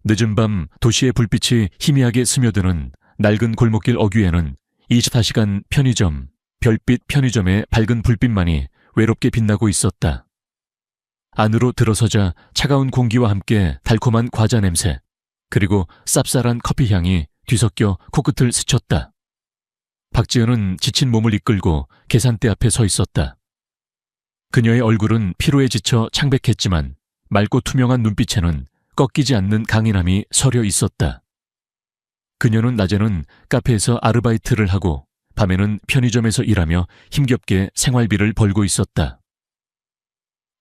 늦은 밤 도시의 불빛이 희미하게 스며드는 낡은 골목길 어귀에는 24시간 편의점, 별빛 편의점의 밝은 불빛만이 외롭게 빛나고 있었다. 안으로 들어서자 차가운 공기와 함께 달콤한 과자 냄새, 그리고 쌉쌀한 커피 향이 뒤섞여 코끝을 스쳤다. 박지은은 지친 몸을 이끌고 계산대 앞에 서 있었다. 그녀의 얼굴은 피로에 지쳐 창백했지만 맑고 투명한 눈빛에는 꺾이지 않는 강인함이 서려 있었다. 그녀는 낮에는 카페에서 아르바이트를 하고 밤에는 편의점에서 일하며 힘겹게 생활비를 벌고 있었다.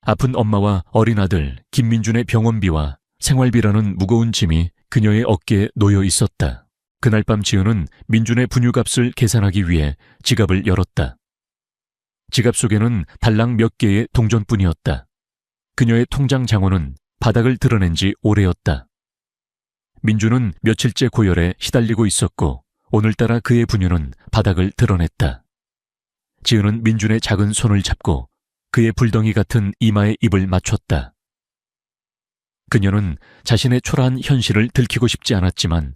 아픈 엄마와 어린 아들 김민준의 병원비와 생활비라는 무거운 짐이 그녀의 어깨에 놓여 있었다. 그날 밤 지은은 민준의 분유값을 계산하기 위해 지갑을 열었다. 지갑 속에는 달랑 몇 개의 동전뿐이었다. 그녀의 통장 장원은 바닥을 드러낸 지 오래였다. 민준은 며칠째 고열에 시달리고 있었고 오늘따라 그의 분유는 바닥을 드러냈다. 지은은 민준의 작은 손을 잡고 그의 불덩이 같은 이마에 입을 맞췄다. 그녀는 자신의 초라한 현실을 들키고 싶지 않았지만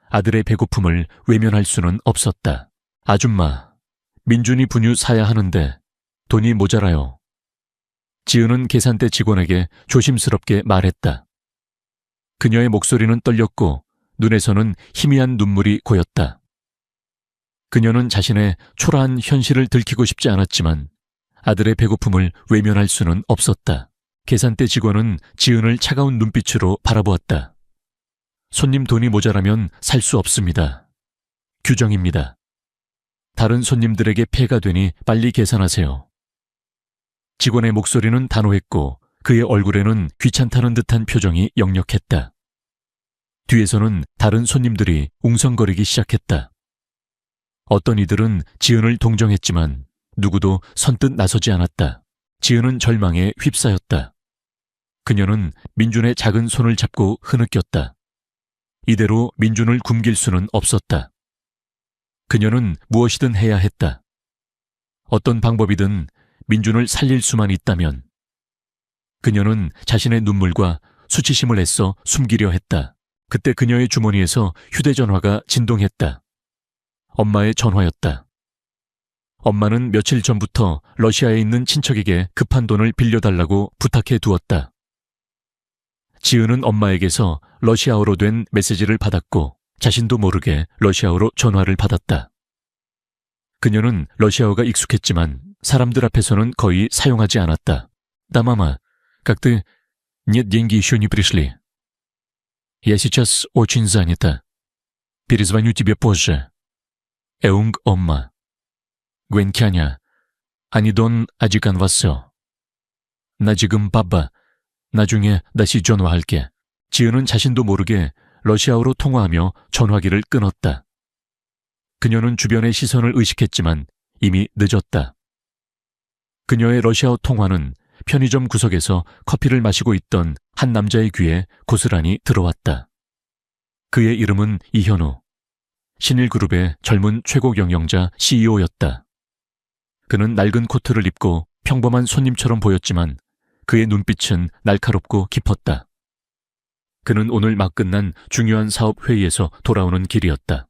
아들의 배고픔을 외면할 수는 없었다. 아줌마, 민준이 분유 사야 하는데 돈이 모자라요. 지은은 계산대 직원에게 조심스럽게 말했다. 그녀의 목소리는 떨렸고 눈에서는 희미한 눈물이 고였다. 그녀는 자신의 초라한 현실을 들키고 싶지 않았지만 아들의 배고픔을 외면할 수는 없었다. 계산대 직원은 지은을 차가운 눈빛으로 바라보았다. 손님 돈이 모자라면 살 수 없습니다. 규정입니다. 다른 손님들에게 폐가 되니 빨리 계산하세요. 직원의 목소리는 단호했고 그의 얼굴에는 귀찮다는 듯한 표정이 역력했다. 뒤에서는 다른 손님들이 웅성거리기 시작했다. 어떤 이들은 지은을 동정했지만 누구도 선뜻 나서지 않았다. 지은은 절망에 휩싸였다. 그녀는 민준의 작은 손을 잡고 흐느꼈다. 이대로 민준을 굶길 수는 없었다. 그녀는 무엇이든 해야 했다. 어떤 방법이든 민준을 살릴 수만 있다면. 그녀는 자신의 눈물과 수치심을 애써 숨기려 했다. 그때 그녀의 주머니에서 휴대전화가 진동했다. 엄마의 전화였다. 엄마는 며칠 전부터 러시아에 있는 친척에게 급한 돈을 빌려달라고 부탁해 두었다. 지은은 엄마에게서 러시아어로 된 메시지를 받았고 자신도 모르게 러시아어로 전화를 받았다. 그녀는 러시아어가 익숙했지만 사람들 앞에서는 거의 사용하지 않았다. Да, мама, как ты? Нет, деньги еще не пришли. Я сейчас очень занята. Перезвоню тебе позже. 애웅 엄마. 괜찮아. 아니 돈 아직 안 왔어. 나 지금 바빠. 나중에 다시 전화할게. 지은은 자신도 모르게 러시아어로 통화하며 전화기를 끊었다. 그녀는 주변의 시선을 의식했지만 이미 늦었다. 그녀의 러시아어 통화는 편의점 구석에서 커피를 마시고 있던 한 남자의 귀에 고스란히 들어왔다. 그의 이름은 이현우. 신일그룹의 젊은 최고 경영자 CEO였다. 그는 낡은 코트를 입고 평범한 손님처럼 보였지만 그의 눈빛은 날카롭고 깊었다. 그는 오늘 막 끝난 중요한 사업 회의에서 돌아오는 길이었다.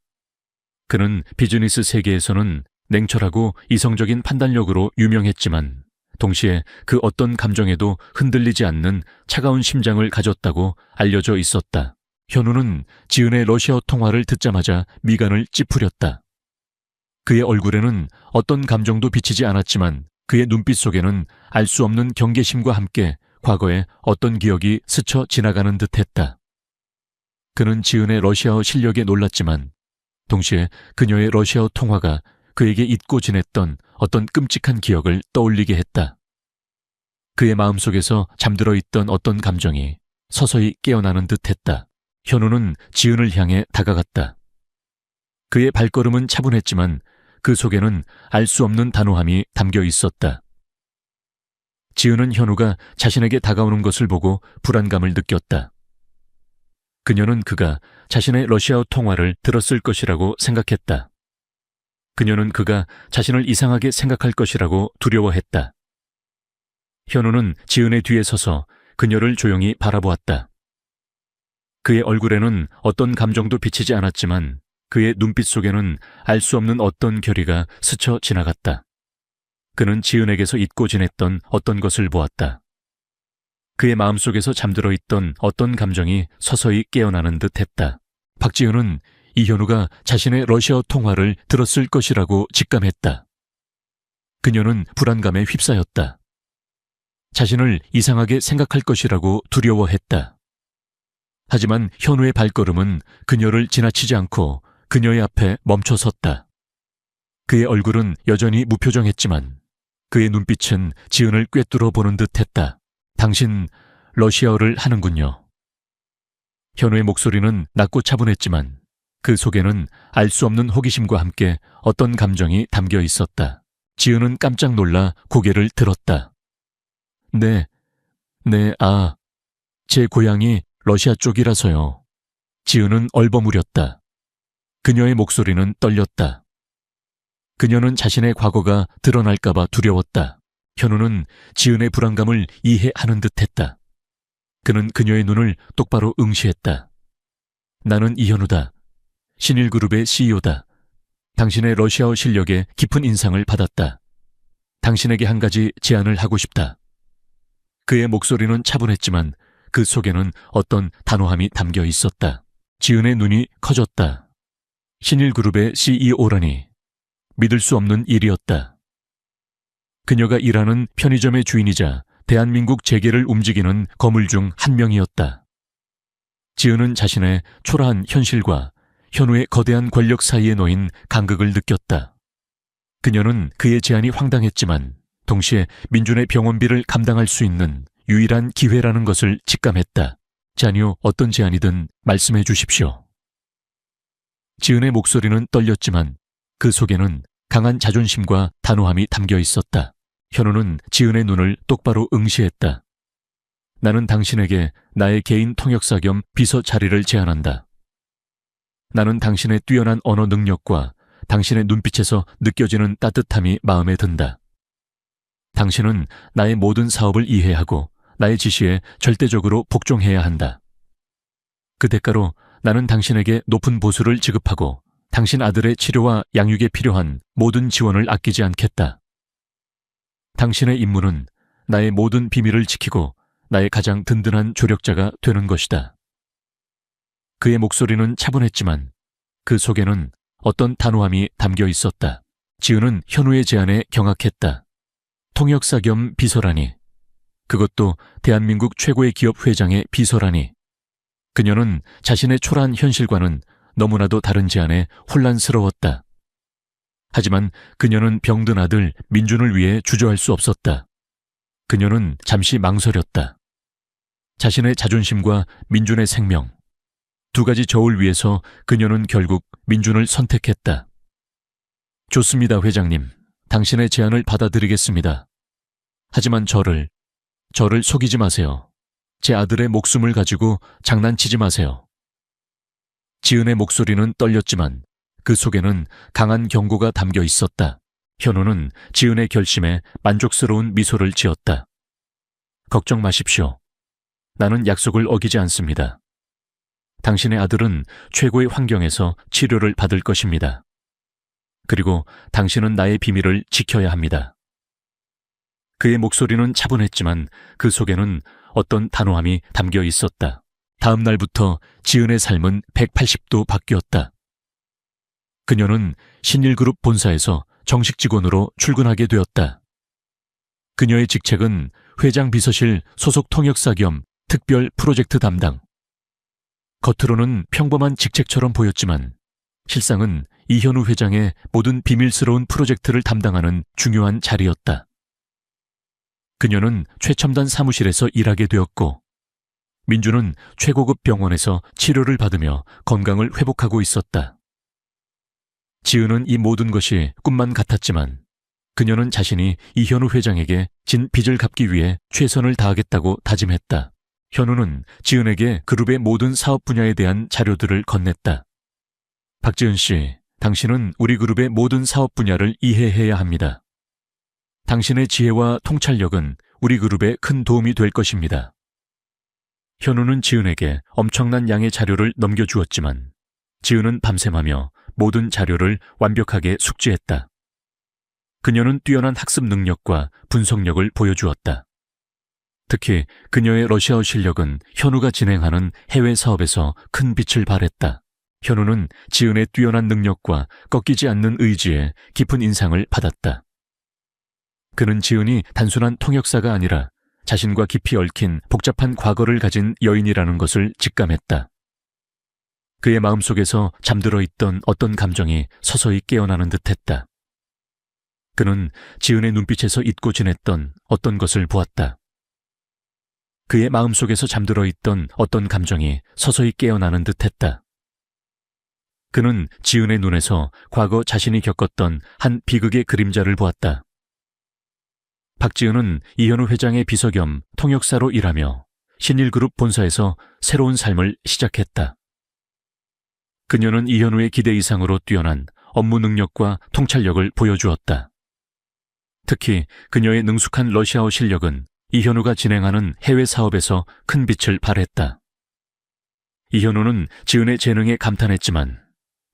그는 비즈니스 세계에서는 냉철하고 이성적인 판단력으로 유명했지만 동시에 그 어떤 감정에도 흔들리지 않는 차가운 심장을 가졌다고 알려져 있었다. 현우는 지은의 러시아어 통화를 듣자마자 미간을 찌푸렸다. 그의 얼굴에는 어떤 감정도 비치지 않았지만 그의 눈빛 속에는 알 수 없는 경계심과 함께 과거의 어떤 기억이 스쳐 지나가는 듯했다. 그는 지은의 러시아어 실력에 놀랐지만 동시에 그녀의 러시아어 통화가 그에게 잊고 지냈던 어떤 끔찍한 기억을 떠올리게 했다. 그의 마음속에서 잠들어 있던 어떤 감정이 서서히 깨어나는 듯했다. 현우는 지은을 향해 다가갔다. 그의 발걸음은 차분했지만 그 속에는 알 수 없는 단호함이 담겨 있었다. 지은은 현우가 자신에게 다가오는 것을 보고 불안감을 느꼈다. 그녀는 그가 자신의 러시아어 통화를 들었을 것이라고 생각했다. 그녀는 그가 자신을 이상하게 생각할 것이라고 두려워했다. 현우는 지은의 뒤에 서서 그녀를 조용히 바라보았다. 그의 얼굴에는 어떤 감정도 비치지 않았지만 그의 눈빛 속에는 알 수 없는 어떤 결의가 스쳐 지나갔다. 그는 지은에게서 잊고 지냈던 어떤 것을 보았다. 그의 마음속에서 잠들어 있던 어떤 감정이 서서히 깨어나는 듯 했다. 박지은은 이현우가 자신의 러시아어 통화를 들었을 것이라고 직감했다. 그녀는 불안감에 휩싸였다. 자신을 이상하게 생각할 것이라고 두려워했다. 하지만 현우의 발걸음은 그녀를 지나치지 않고 그녀의 앞에 멈춰섰다. 그의 얼굴은 여전히 무표정했지만 그의 눈빛은 지은을 꿰뚫어 보는 듯했다. 당신 러시아어를 하는군요. 현우의 목소리는 낮고 차분했지만 그 속에는 알 수 없는 호기심과 함께 어떤 감정이 담겨 있었다. 지은은 깜짝 놀라 고개를 들었다. 네, 제 고향이 러시아 쪽이라서요. 지은은 얼버무렸다. 그녀의 목소리는 떨렸다. 그녀는 자신의 과거가 드러날까봐 두려웠다. 현우는 지은의 불안감을 이해하는 듯했다. 그는 그녀의 눈을 똑바로 응시했다. 나는 이현우다. 신일그룹의 CEO다. 당신의 러시아어 실력에 깊은 인상을 받았다. 당신에게 한 가지 제안을 하고 싶다. 그의 목소리는 차분했지만 그 속에는 어떤 단호함이 담겨 있었다. 지은의 눈이 커졌다. 신일그룹의 CEO라니 믿을 수 없는 일이었다. 그녀가 일하는 편의점의 주인이자 대한민국 재계를 움직이는 거물 중 한 명이었다. 지은은 자신의 초라한 현실과 현우의 거대한 권력 사이에 놓인 간극을 느꼈다. 그녀는 그의 제안이 황당했지만 동시에 민준의 병원비를 감당할 수 있는 유일한 기회라는 것을 직감했다. 자니요, 어떤 제안이든 말씀해 주십시오. 지은의 목소리는 떨렸지만 그 속에는 강한 자존심과 단호함이 담겨 있었다. 현우는 지은의 눈을 똑바로 응시했다. 나는 당신에게 나의 개인 통역사 겸 비서 자리를 제안한다. 나는 당신의 뛰어난 언어 능력과 당신의 눈빛에서 느껴지는 따뜻함이 마음에 든다. 당신은 나의 모든 사업을 이해하고 나의 지시에 절대적으로 복종해야 한다. 그 대가로 나는 당신에게 높은 보수를 지급하고 당신 아들의 치료와 양육에 필요한 모든 지원을 아끼지 않겠다. 당신의 임무는 나의 모든 비밀을 지키고 나의 가장 든든한 조력자가 되는 것이다. 그의 목소리는 차분했지만 그 속에는 어떤 단호함이 담겨 있었다. 지은은 현우의 제안에 경악했다. 통역사 겸 비서라니. 그것도 대한민국 최고의 기업 회장의 비서라니. 그녀는 자신의 초라한 현실과는 너무나도 다른 제안에 혼란스러웠다. 하지만 그녀는 병든 아들 민준을 위해 주저할 수 없었다. 그녀는 잠시 망설였다. 자신의 자존심과 민준의 생명, 두 가지 저울 위에서 그녀는 결국 민준을 선택했다. 좋습니다, 회장님. 당신의 제안을 받아들이겠습니다. 하지만 저를 속이지 마세요. 제 아들의 목숨을 가지고 장난치지 마세요. 지은의 목소리는 떨렸지만 그 속에는 강한 경고가 담겨 있었다. 현우는 지은의 결심에 만족스러운 미소를 지었다. 걱정 마십시오. 나는 약속을 어기지 않습니다. 당신의 아들은 최고의 환경에서 치료를 받을 것입니다. 그리고 당신은 나의 비밀을 지켜야 합니다. 그의 목소리는 차분했지만 그 속에는 어떤 단호함이 담겨 있었다. 다음 날부터 지은의 삶은 180도 바뀌었다. 그녀는 신일그룹 본사에서 정식 직원으로 출근하게 되었다. 그녀의 직책은 회장 비서실 소속 통역사 겸 특별 프로젝트 담당. 겉으로는 평범한 직책처럼 보였지만 실상은 이현우 회장의 모든 비밀스러운 프로젝트를 담당하는 중요한 자리였다. 그녀는 최첨단 사무실에서 일하게 되었고 민주는 최고급 병원에서 치료를 받으며 건강을 회복하고 있었다. 지은은 이 모든 것이 꿈만 같았지만 그녀는 자신이 이현우 회장에게 진 빚을 갚기 위해 최선을 다하겠다고 다짐했다. 현우는 지은에게 그룹의 모든 사업 분야에 대한 자료들을 건넸다. 박지은 씨, 당신은 우리 그룹의 모든 사업 분야를 이해해야 합니다. 당신의 지혜와 통찰력은 우리 그룹에 큰 도움이 될 것입니다. 현우는 지은에게 엄청난 양의 자료를 넘겨주었지만 지은은 밤샘하며 모든 자료를 완벽하게 숙지했다. 그녀는 뛰어난 학습 능력과 분석력을 보여주었다. 특히 그녀의 러시아어 실력은 현우가 진행하는 해외 사업에서 큰 빛을 발했다. 현우는 지은의 뛰어난 능력과 꺾이지 않는 의지에 깊은 인상을 받았다. 그는 지은이 단순한 통역사가 아니라 자신과 깊이 얽힌 복잡한 과거를 가진 여인이라는 것을 직감했다. 그의 마음속에서 잠들어 있던 어떤 감정이 서서히 깨어나는 듯했다. 그는 지은의 눈빛에서 잊고 지냈던 어떤 것을 보았다. 그의 마음속에서 잠들어 있던 어떤 감정이 서서히 깨어나는 듯했다. 그는 지은의 눈에서 과거 자신이 겪었던 한 비극의 그림자를 보았다. 박지은은 이현우 회장의 비서 겸 통역사로 일하며 신일그룹 본사에서 새로운 삶을 시작했다. 그녀는 이현우의 기대 이상으로 뛰어난 업무 능력과 통찰력을 보여주었다. 특히 그녀의 능숙한 러시아어 실력은 이현우가 진행하는 해외 사업에서 큰 빛을 발했다. 이현우는 지은의 재능에 감탄했지만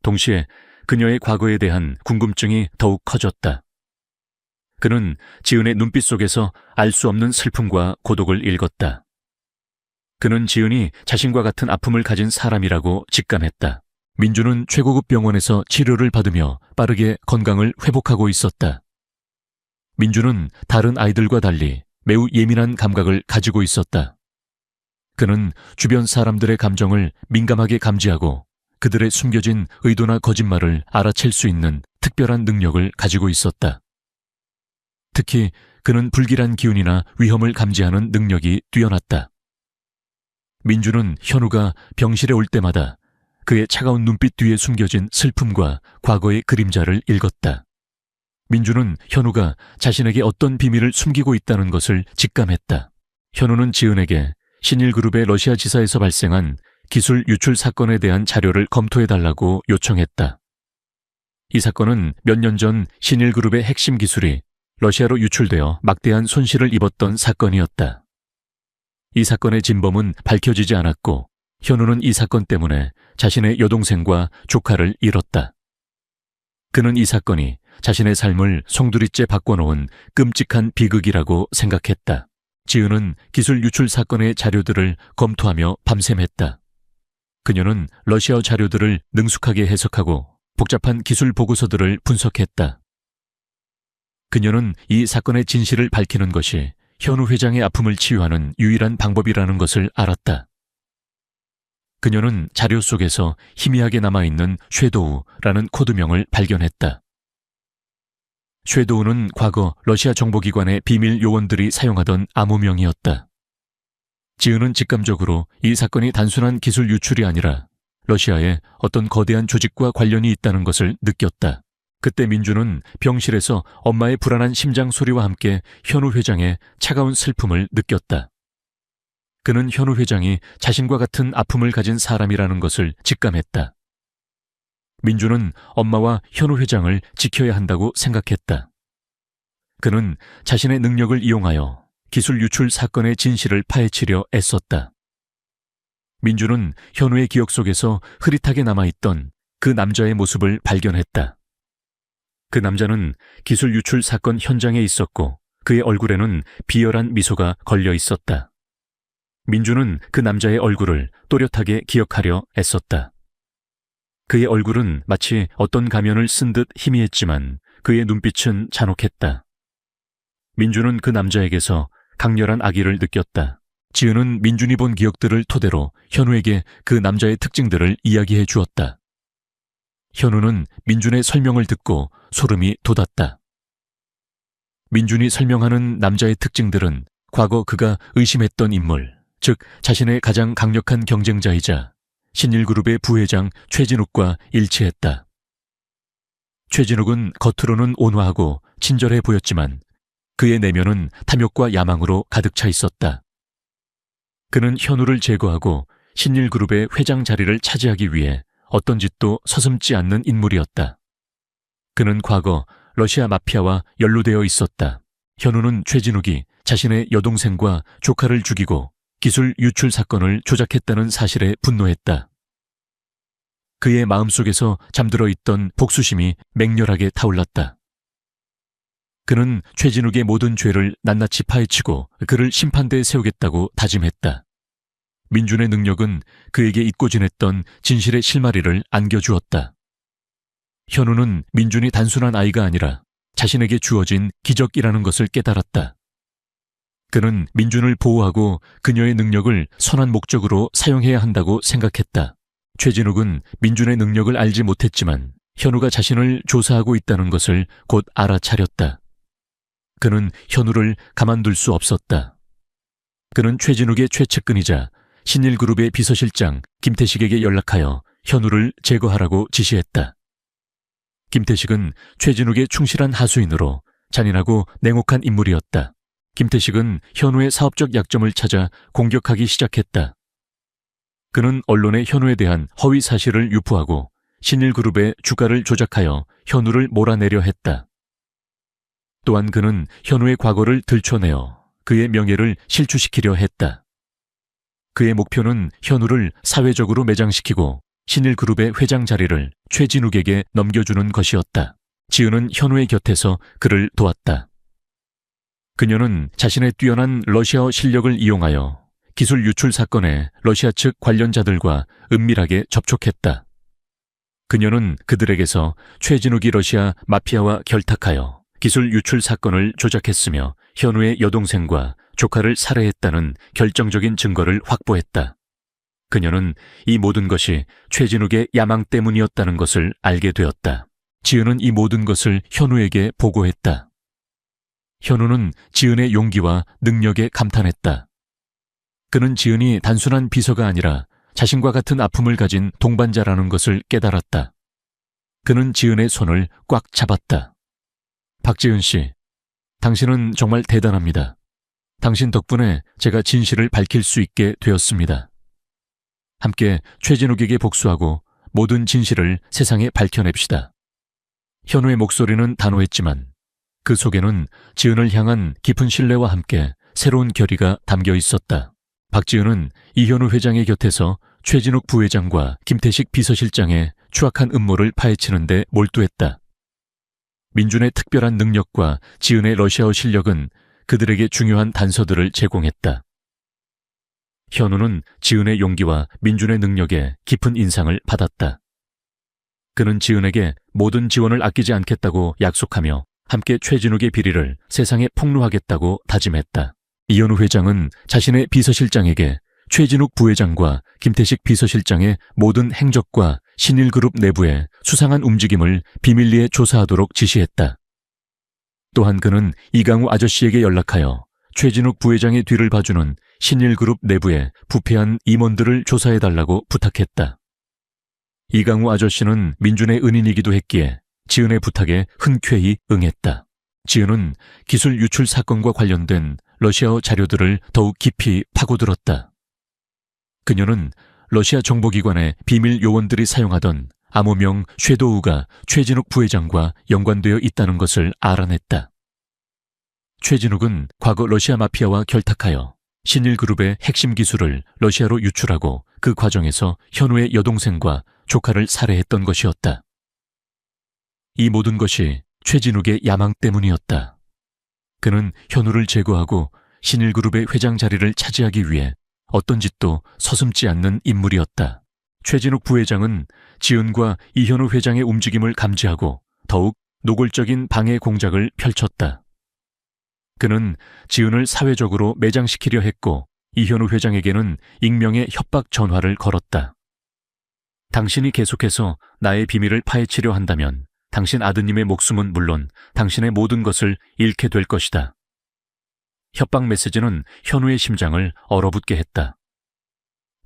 동시에 그녀의 과거에 대한 궁금증이 더욱 커졌다. 그는 지은의 눈빛 속에서 알 수 없는 슬픔과 고독을 읽었다. 그는 지은이 자신과 같은 아픔을 가진 사람이라고 직감했다. 민주는 최고급 병원에서 치료를 받으며 빠르게 건강을 회복하고 있었다. 민주는 다른 아이들과 달리 매우 예민한 감각을 가지고 있었다. 그는 주변 사람들의 감정을 민감하게 감지하고 그들의 숨겨진 의도나 거짓말을 알아챌 수 있는 특별한 능력을 가지고 있었다. 특히 그는 불길한 기운이나 위험을 감지하는 능력이 뛰어났다. 민주는 현우가 병실에 올 때마다 그의 차가운 눈빛 뒤에 숨겨진 슬픔과 과거의 그림자를 읽었다. 민주는 현우가 자신에게 어떤 비밀을 숨기고 있다는 것을 직감했다. 현우는 지은에게 신일그룹의 러시아 지사에서 발생한 기술 유출 사건에 대한 자료를 검토해달라고 요청했다. 이 사건은 몇 년 전 신일그룹의 핵심 기술이 러시아로 유출되어 막대한 손실을 입었던 사건이었다. 이 사건의 진범은 밝혀지지 않았고 현우는 이 사건 때문에 자신의 여동생과 조카를 잃었다. 그는 이 사건이 자신의 삶을 송두리째 바꿔놓은 끔찍한 비극이라고 생각했다. 지은은 기술 유출 사건의 자료들을 검토하며 밤샘했다. 그녀는 러시아어 자료들을 능숙하게 해석하고 복잡한 기술 보고서들을 분석했다. 그녀는 이 사건의 진실을 밝히는 것이 현우 회장의 아픔을 치유하는 유일한 방법이라는 것을 알았다. 그녀는 자료 속에서 희미하게 남아있는 쉐도우라는 코드명을 발견했다. 쉐도우는 과거 러시아 정보기관의 비밀 요원들이 사용하던 암호명이었다. 지은은 직감적으로 이 사건이 단순한 기술 유출이 아니라 러시아의 어떤 거대한 조직과 관련이 있다는 것을 느꼈다. 그때 민주는 병실에서 엄마의 불안한 심장 소리와 함께 현우 회장의 차가운 슬픔을 느꼈다. 그는 현우 회장이 자신과 같은 아픔을 가진 사람이라는 것을 직감했다. 민주는 엄마와 현우 회장을 지켜야 한다고 생각했다. 그는 자신의 능력을 이용하여 기술 유출 사건의 진실을 파헤치려 애썼다. 민주는 현우의 기억 속에서 흐릿하게 남아있던 그 남자의 모습을 발견했다. 그 남자는 기술 유출 사건 현장에 있었고 그의 얼굴에는 비열한 미소가 걸려 있었다. 민주는 그 남자의 얼굴을 또렷하게 기억하려 애썼다. 그의 얼굴은 마치 어떤 가면을 쓴 듯 희미했지만 그의 눈빛은 잔혹했다. 민주는 그 남자에게서 강렬한 악의를 느꼈다. 지은은 민준이 본 기억들을 토대로 현우에게 그 남자의 특징들을 이야기해 주었다. 현우는 민준의 설명을 듣고 소름이 돋았다. 민준이 설명하는 남자의 특징들은 과거 그가 의심했던 인물, 즉 자신의 가장 강력한 경쟁자이자 신일그룹의 부회장 최진욱과 일치했다. 최진욱은 겉으로는 온화하고 친절해 보였지만 그의 내면은 탐욕과 야망으로 가득 차 있었다. 그는 현우를 제거하고 신일그룹의 회장 자리를 차지하기 위해 어떤 짓도 서슴지 않는 인물이었다. 그는 과거 러시아 마피아와 연루되어 있었다. 현우는 최진욱이 자신의 여동생과 조카를 죽이고 기술 유출 사건을 조작했다는 사실에 분노했다. 그의 마음속에서 잠들어 있던 복수심이 맹렬하게 타올랐다. 그는 최진욱의 모든 죄를 낱낱이 파헤치고 그를 심판대에 세우겠다고 다짐했다. 민준의 능력은 그에게 잊고 지냈던 진실의 실마리를 안겨주었다. 현우는 민준이 단순한 아이가 아니라 자신에게 주어진 기적이라는 것을 깨달았다. 그는 민준을 보호하고 그녀의 능력을 선한 목적으로 사용해야 한다고 생각했다. 최진욱은 민준의 능력을 알지 못했지만 현우가 자신을 조사하고 있다는 것을 곧 알아차렸다. 그는 현우를 가만둘 수 없었다. 그는 최진욱의 최측근이자 신일그룹의 비서실장 김태식에게 연락하여 현우를 제거하라고 지시했다. 김태식은 최진욱의 충실한 하수인으로 잔인하고 냉혹한 인물이었다. 김태식은 현우의 사업적 약점을 찾아 공격하기 시작했다. 그는 언론에 현우에 대한 허위 사실을 유포하고 신일그룹의 주가를 조작하여 현우를 몰아내려 했다. 또한 그는 현우의 과거를 들춰내어 그의 명예를 실추시키려 했다. 그의 목표는 현우를 사회적으로 매장시키고 신일그룹의 회장 자리를 최진욱에게 넘겨주는 것이었다. 지은은 현우의 곁에서 그를 도왔다. 그녀는 자신의 뛰어난 러시아어 실력을 이용하여 기술 유출 사건에 러시아 측 관련자들과 은밀하게 접촉했다. 그녀는 그들에게서 최진욱이 러시아 마피아와 결탁하여 기술 유출 사건을 조작했으며 현우의 여동생과 조카를 살해했다는 결정적인 증거를 확보했다. 그녀는 이 모든 것이 최진욱의 야망 때문이었다는 것을 알게 되었다. 지은은 이 모든 것을 현우에게 보고했다. 현우는 지은의 용기와 능력에 감탄했다. 그는 지은이 단순한 비서가 아니라 자신과 같은 아픔을 가진 동반자라는 것을 깨달았다. 그는 지은의 손을 꽉 잡았다. 박지은 씨, 당신은 정말 대단합니다. 당신 덕분에 제가 진실을 밝힐 수 있게 되었습니다. 함께 최진욱에게 복수하고 모든 진실을 세상에 밝혀냅시다. 현우의 목소리는 단호했지만 그 속에는 지은을 향한 깊은 신뢰와 함께 새로운 결의가 담겨 있었다. 박지은은 이현우 회장의 곁에서 최진욱 부회장과 김태식 비서실장의 추악한 음모를 파헤치는 데 몰두했다. 민준의 특별한 능력과 지은의 러시아어 실력은 그들에게 중요한 단서들을 제공했다. 현우는 지은의 용기와 민준의 능력에 깊은 인상을 받았다. 그는 지은에게 모든 지원을 아끼지 않겠다고 약속하며 함께 최진욱의 비리를 세상에 폭로하겠다고 다짐했다. 이현우 회장은 자신의 비서실장에게 최진욱 부회장과 김태식 비서실장의 모든 행적과 신일그룹 내부의 수상한 움직임을 비밀리에 조사하도록 지시했다. 또한 그는 이강우 아저씨에게 연락하여 최진욱 부회장의 뒤를 봐주는 신일그룹 내부의 부패한 임원들을 조사해달라고 부탁했다. 이강우 아저씨는 민준의 은인이기도 했기에 지은의 부탁에 흔쾌히 응했다. 지은은 기술 유출 사건과 관련된 러시아어 자료들을 더욱 깊이 파고들었다. 그녀는 러시아 정보기관의 비밀 요원들이 사용하던 암호명 섀도우가 최진욱 부회장과 연관되어 있다는 것을 알아냈다. 최진욱은 과거 러시아 마피아와 결탁하여 신일그룹의 핵심 기술을 러시아로 유출하고 그 과정에서 현우의 여동생과 조카를 살해했던 것이었다. 이 모든 것이 최진욱의 야망 때문이었다. 그는 현우를 제거하고 신일그룹의 회장 자리를 차지하기 위해 어떤 짓도 서슴지 않는 인물이었다. 최진욱 부회장은 지은과 이현우 회장의 움직임을 감지하고 더욱 노골적인 방해 공작을 펼쳤다. 그는 지은을 사회적으로 매장시키려 했고 이현우 회장에게는 익명의 협박 전화를 걸었다. 당신이 계속해서 나의 비밀을 파헤치려 한다면 당신 아드님의 목숨은 물론 당신의 모든 것을 잃게 될 것이다. 협박 메시지는 현우의 심장을 얼어붙게 했다.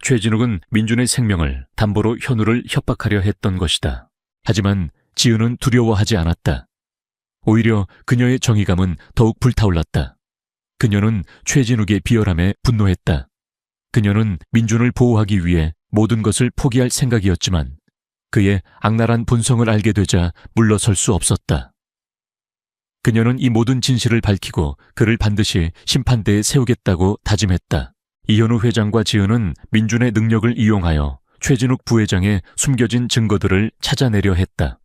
최진욱은 민준의 생명을 담보로 현우를 협박하려 했던 것이다. 하지만 지은은 두려워하지 않았다. 오히려 그녀의 정의감은 더욱 불타올랐다. 그녀는 최진욱의 비열함에 분노했다. 그녀는 민준을 보호하기 위해 모든 것을 포기할 생각이었지만 그의 악랄한 본성을 알게 되자 물러설 수 없었다. 그녀는 이 모든 진실을 밝히고 그를 반드시 심판대에 세우겠다고 다짐했다. 이현우 회장과 지은은 민준의 능력을 이용하여 최진욱 부회장의 숨겨진 증거들을 찾아내려 했다.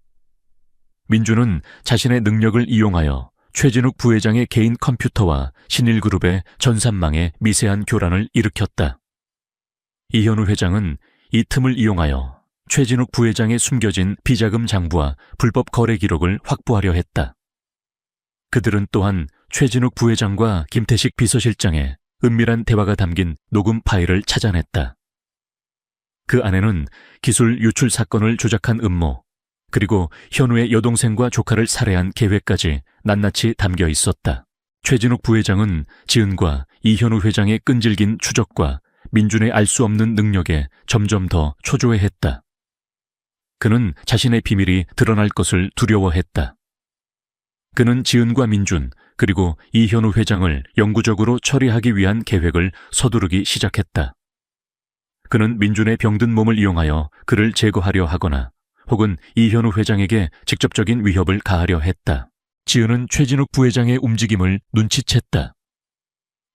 민준은 자신의 능력을 이용하여 최진욱 부회장의 개인 컴퓨터와 신일그룹의 전산망에 미세한 교란을 일으켰다. 이현우 회장은 이 틈을 이용하여 최진욱 부회장의 숨겨진 비자금 장부와 불법 거래 기록을 확보하려 했다. 그들은 또한 최진욱 부회장과 김태식 비서실장의 은밀한 대화가 담긴 녹음 파일을 찾아냈다. 그 안에는 기술 유출 사건을 조작한 음모, 그리고 현우의 여동생과 조카를 살해한 계획까지 낱낱이 담겨 있었다. 최진욱 부회장은 지은과 이현우 회장의 끈질긴 추적과 민준의 알 수 없는 능력에 점점 더 초조해했다. 그는 자신의 비밀이 드러날 것을 두려워했다. 그는 지은과 민준, 그리고 이현우 회장을 영구적으로 처리하기 위한 계획을 서두르기 시작했다. 그는 민준의 병든 몸을 이용하여 그를 제거하려 하거나 혹은 이현우 회장에게 직접적인 위협을 가하려 했다. 지은은 최진욱 부회장의 움직임을 눈치챘다.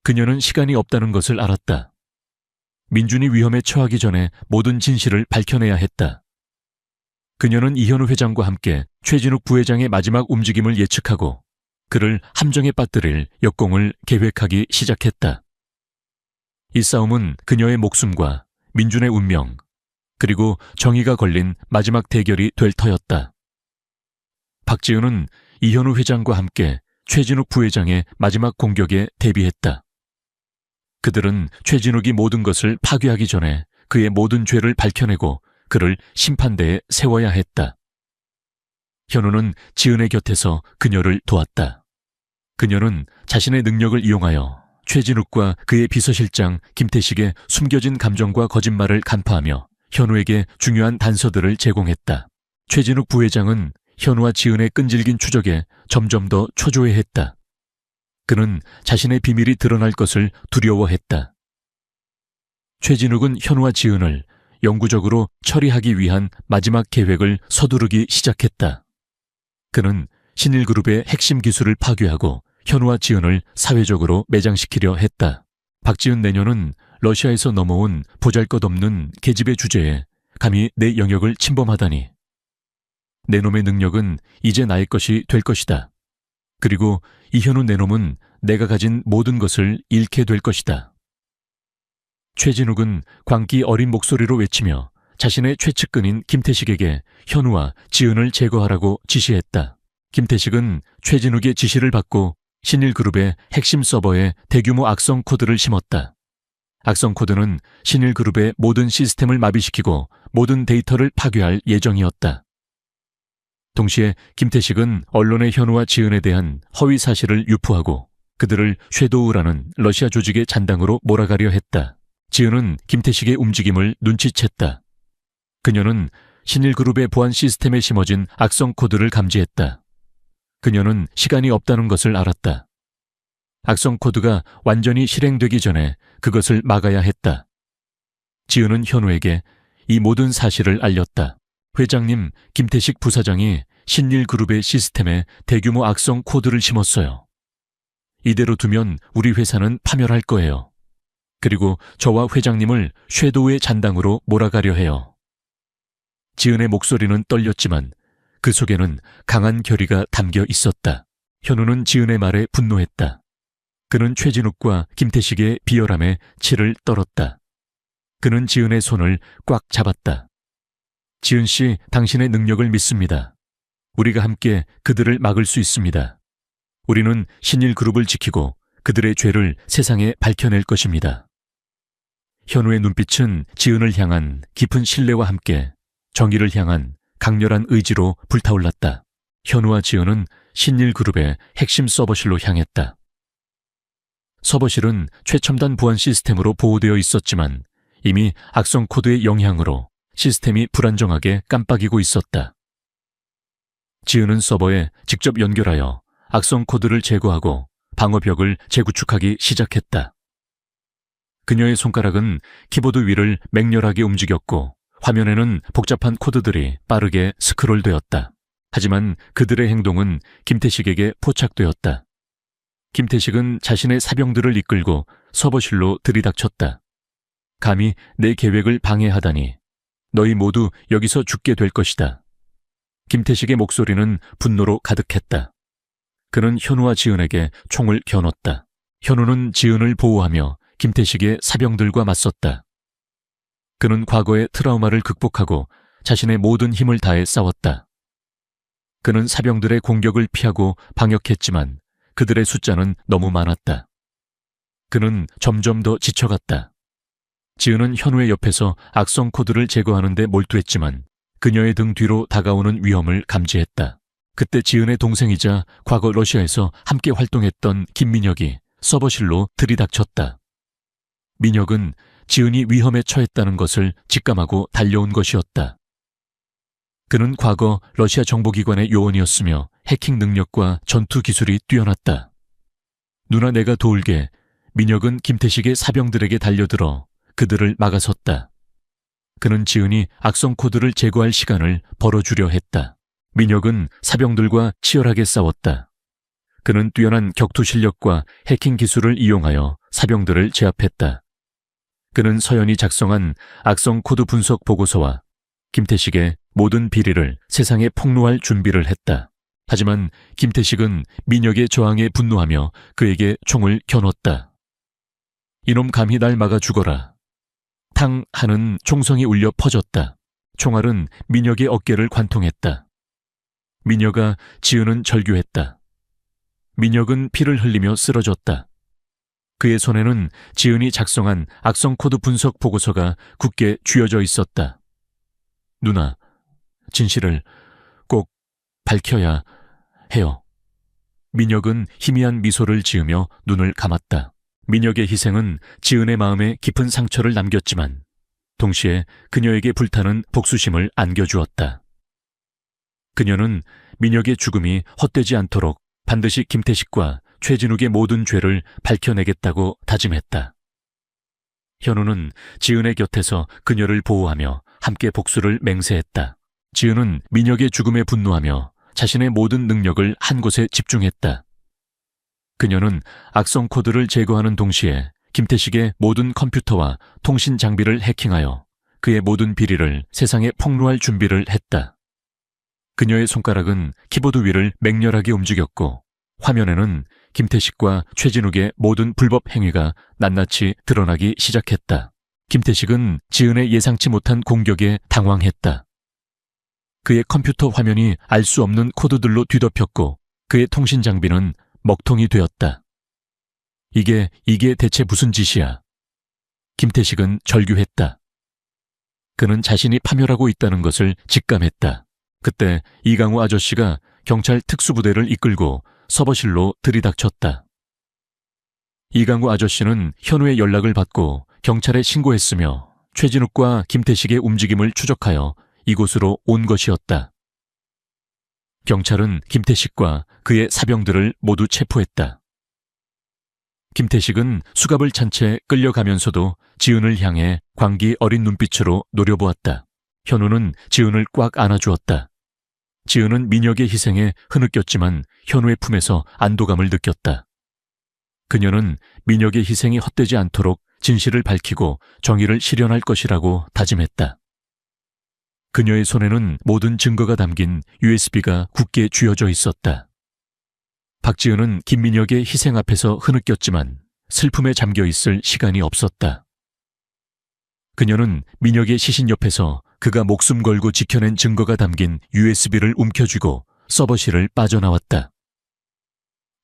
그녀는 시간이 없다는 것을 알았다. 민준이 위험에 처하기 전에 모든 진실을 밝혀내야 했다. 그녀는 이현우 회장과 함께 최진욱 부회장의 마지막 움직임을 예측하고 그를 함정에 빠뜨릴 역공을 계획하기 시작했다. 이 싸움은 그녀의 목숨과 민준의 운명, 그리고 정의가 걸린 마지막 대결이 될 터였다. 박지은은 이현우 회장과 함께 최진욱 부회장의 마지막 공격에 대비했다. 그들은 최진욱이 모든 것을 파괴하기 전에 그의 모든 죄를 밝혀내고 그를 심판대에 세워야 했다. 현우는 지은의 곁에서 그녀를 도왔다. 그녀는 자신의 능력을 이용하여 최진욱과 그의 비서실장 김태식의 숨겨진 감정과 거짓말을 간파하며 현우에게 중요한 단서들을 제공했다. 최진욱 부회장은 현우와 지은의 끈질긴 추적에 점점 더 초조해했다. 그는 자신의 비밀이 드러날 것을 두려워했다. 최진욱은 현우와 지은을 영구적으로 처리하기 위한 마지막 계획을 서두르기 시작했다. 그는 신일그룹의 핵심 기술을 파괴하고 현우와 지은을 사회적으로 매장시키려 했다. 박지은 내녀는 러시아에서 넘어온 보잘것없는 계집의 주제에 감히 내 영역을 침범하다니. 내 놈의 능력은 이제 나의 것이 될 것이다. 그리고 이현우 내 놈은 내가 가진 모든 것을 잃게 될 것이다. 최진욱은 광기 어린 목소리로 외치며 자신의 최측근인 김태식에게 현우와 지은을 제거하라고 지시했다. 김태식은 최진욱의 지시를 받고 신일그룹의 핵심 서버에 대규모 악성 코드를 심었다. 악성 코드는 신일그룹의 모든 시스템을 마비시키고 모든 데이터를 파괴할 예정이었다. 동시에 김태식은 언론의 현우와 지은에 대한 허위 사실을 유포하고 그들을 섀도우라는 러시아 조직의 잔당으로 몰아가려 했다. 지은은 김태식의 움직임을 눈치챘다. 그녀는 신일그룹의 보안 시스템에 심어진 악성 코드를 감지했다. 그녀는 시간이 없다는 것을 알았다. 악성 코드가 완전히 실행되기 전에 그것을 막아야 했다. 지은은 현우에게 이 모든 사실을 알렸다. 회장님, 김태식 부사장이 신일그룹의 시스템에 대규모 악성 코드를 심었어요. 이대로 두면 우리 회사는 파멸할 거예요. 그리고 저와 회장님을 섀도우의 잔당으로 몰아가려 해요. 지은의 목소리는 떨렸지만 그 속에는 강한 결의가 담겨 있었다. 현우는 지은의 말에 분노했다. 그는 최진욱과 김태식의 비열함에 치를 떨었다. 그는 지은의 손을 꽉 잡았다. 지은 씨, 당신의 능력을 믿습니다. 우리가 함께 그들을 막을 수 있습니다. 우리는 신일그룹을 지키고 그들의 죄를 세상에 밝혀낼 것입니다. 현우의 눈빛은 지은을 향한 깊은 신뢰와 함께 정의를 향한 강렬한 의지로 불타올랐다. 현우와 지은은 신일그룹의 핵심 서버실로 향했다. 서버실은 최첨단 보안 시스템으로 보호되어 있었지만 이미 악성 코드의 영향으로 시스템이 불안정하게 깜빡이고 있었다. 지은은 서버에 직접 연결하여 악성 코드를 제거하고 방어벽을 재구축하기 시작했다. 그녀의 손가락은 키보드 위를 맹렬하게 움직였고 화면에는 복잡한 코드들이 빠르게 스크롤되었다. 하지만 그들의 행동은 김태식에게 포착되었다. 김태식은 자신의 사병들을 이끌고 서버실로 들이닥쳤다. 감히 내 계획을 방해하다니. 너희 모두 여기서 죽게 될 것이다. 김태식의 목소리는 분노로 가득했다. 그는 현우와 지은에게 총을 겨눴다. 현우는 지은을 보호하며 김태식의 사병들과 맞섰다. 그는 과거의 트라우마를 극복하고 자신의 모든 힘을 다해 싸웠다. 그는 사병들의 공격을 피하고 방역했지만 그들의 숫자는 너무 많았다. 그는 점점 더 지쳐갔다. 지은은 현우의 옆에서 악성 코드를 제거하는 데 몰두했지만 그녀의 등 뒤로 다가오는 위험을 감지했다. 그때 지은의 동생이자 과거 러시아에서 함께 활동했던 김민혁이 서버실로 들이닥쳤다. 민혁은 지은이 위험에 처했다는 것을 직감하고 달려온 것이었다. 그는 과거 러시아 정보기관의 요원이었으며 해킹 능력과 전투 기술이 뛰어났다. 누나 내가 도울게. 민혁은 김태식의 사병들에게 달려들어 그들을 막아섰다. 그는 지은이 악성 코드를 제거할 시간을 벌어주려 했다. 민혁은 사병들과 치열하게 싸웠다. 그는 뛰어난 격투 실력과 해킹 기술을 이용하여 사병들을 제압했다. 그는 서연이 작성한 악성 코드 분석 보고서와 김태식의 모든 비리를 세상에 폭로할 준비를 했다. 하지만 김태식은 민혁의 저항에 분노하며 그에게 총을 겨눴다. 이놈 감히 날 막아 죽어라. 탕 하는 총성이 울려 퍼졌다. 총알은 민혁의 어깨를 관통했다. 민혁아, 지은은 절규했다. 민혁은 피를 흘리며 쓰러졌다. 그의 손에는 지은이 작성한 악성 코드 분석 보고서가 굳게 쥐어져 있었다. 누나, 진실을 꼭 밝혀야 해요. 민혁은 희미한 미소를 지으며 눈을 감았다. 민혁의 희생은 지은의 마음에 깊은 상처를 남겼지만 동시에 그녀에게 불타는 복수심을 안겨주었다. 그녀는 민혁의 죽음이 헛되지 않도록 반드시 김태식과 최진욱의 모든 죄를 밝혀내겠다고 다짐했다. 현우는 지은의 곁에서 그녀를 보호하며 함께 복수를 맹세했다. 지은은 민혁의 죽음에 분노하며 자신의 모든 능력을 한 곳에 집중했다. 그녀는 악성 코드를 제거하는 동시에 김태식의 모든 컴퓨터와 통신 장비를 해킹하여 그의 모든 비리를 세상에 폭로할 준비를 했다. 그녀의 손가락은 키보드 위를 맹렬하게 움직였고 화면에는 김태식과 최진욱의 모든 불법 행위가 낱낱이 드러나기 시작했다. 김태식은 지은의 예상치 못한 공격에 당황했다. 그의 컴퓨터 화면이 알 수 없는 코드들로 뒤덮였고 그의 통신 장비는 먹통이 되었다. 이게 대체 무슨 짓이야? 김태식은 절규했다. 그는 자신이 파멸하고 있다는 것을 직감했다. 그때 이강우 아저씨가 경찰 특수부대를 이끌고 서버실로 들이닥쳤다. 이강우 아저씨는 현우의 연락을 받고 경찰에 신고했으며 최진욱과 김태식의 움직임을 추적하여 이곳으로 온 것이었다. 경찰은 김태식과 그의 사병들을 모두 체포했다. 김태식은 수갑을 찬 채 끌려가면서도 지은을 향해 광기 어린 눈빛으로 노려보았다. 현우는 지은을 꽉 안아주었다. 지은은 민혁의 희생에 흐느꼈지만 현우의 품에서 안도감을 느꼈다. 그녀는 민혁의 희생이 헛되지 않도록 진실을 밝히고 정의를 실현할 것이라고 다짐했다. 그녀의 손에는 모든 증거가 담긴 USB가 굳게 쥐어져 있었다. 박지은은 김민혁의 희생 앞에서 흐느꼈지만 슬픔에 잠겨 있을 시간이 없었다. 그녀는 민혁의 시신 옆에서 그가 목숨 걸고 지켜낸 증거가 담긴 USB를 움켜쥐고 서버실을 빠져나왔다.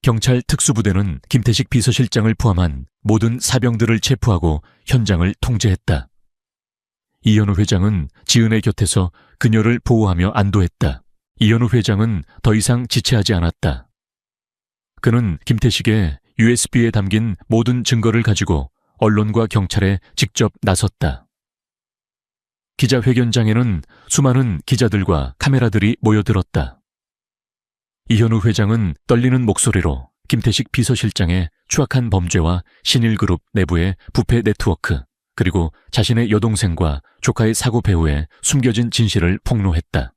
경찰 특수부대는 김태식 비서실장을 포함한 모든 사병들을 체포하고 현장을 통제했다. 이현우 회장은 지은의 곁에서 그녀를 보호하며 안도했다. 이현우 회장은 더 이상 지체하지 않았다. 그는 김태식의 USB에 담긴 모든 증거를 가지고 언론과 경찰에 직접 나섰다. 기자회견장에는 수많은 기자들과 카메라들이 모여들었다. 이현우 회장은 떨리는 목소리로 김태식 비서실장의 추악한 범죄와 신일그룹 내부의 부패 네트워크, 그리고 자신의 여동생과 조카의 사고 배후에 숨겨진 진실을 폭로했다.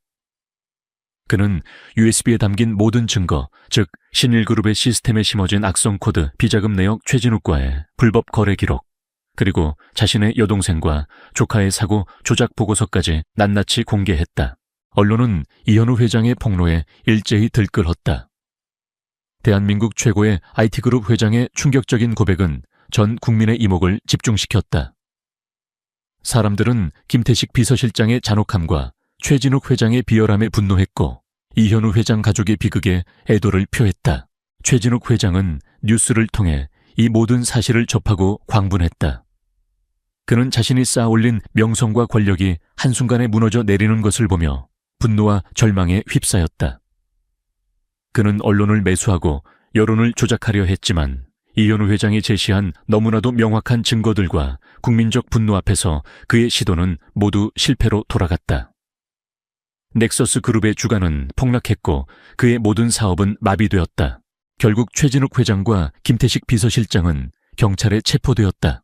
그는 USB에 담긴 모든 증거, 즉 신일그룹의 시스템에 심어진 악성 코드, 비자금 내역 최진욱과의 불법 거래 기록, 그리고 자신의 여동생과 조카의 사고 조작 보고서까지 낱낱이 공개했다. 언론은 이현우 회장의 폭로에 일제히 들끓었다. 대한민국 최고의 IT그룹 회장의 충격적인 고백은 전 국민의 이목을 집중시켰다. 사람들은 김태식 비서실장의 잔혹함과 최진욱 회장의 비열함에 분노했고 이현우 회장 가족의 비극에 애도를 표했다. 최진욱 회장은 뉴스를 통해 이 모든 사실을 접하고 광분했다. 그는 자신이 쌓아올린 명성과 권력이 한순간에 무너져 내리는 것을 보며 분노와 절망에 휩싸였다. 그는 언론을 매수하고 여론을 조작하려 했지만 이현우 회장이 제시한 너무나도 명확한 증거들과 국민적 분노 앞에서 그의 시도는 모두 실패로 돌아갔다. 넥서스 그룹의 주가는 폭락했고 그의 모든 사업은 마비되었다. 결국 최진욱 회장과 김태식 비서실장은 경찰에 체포되었다.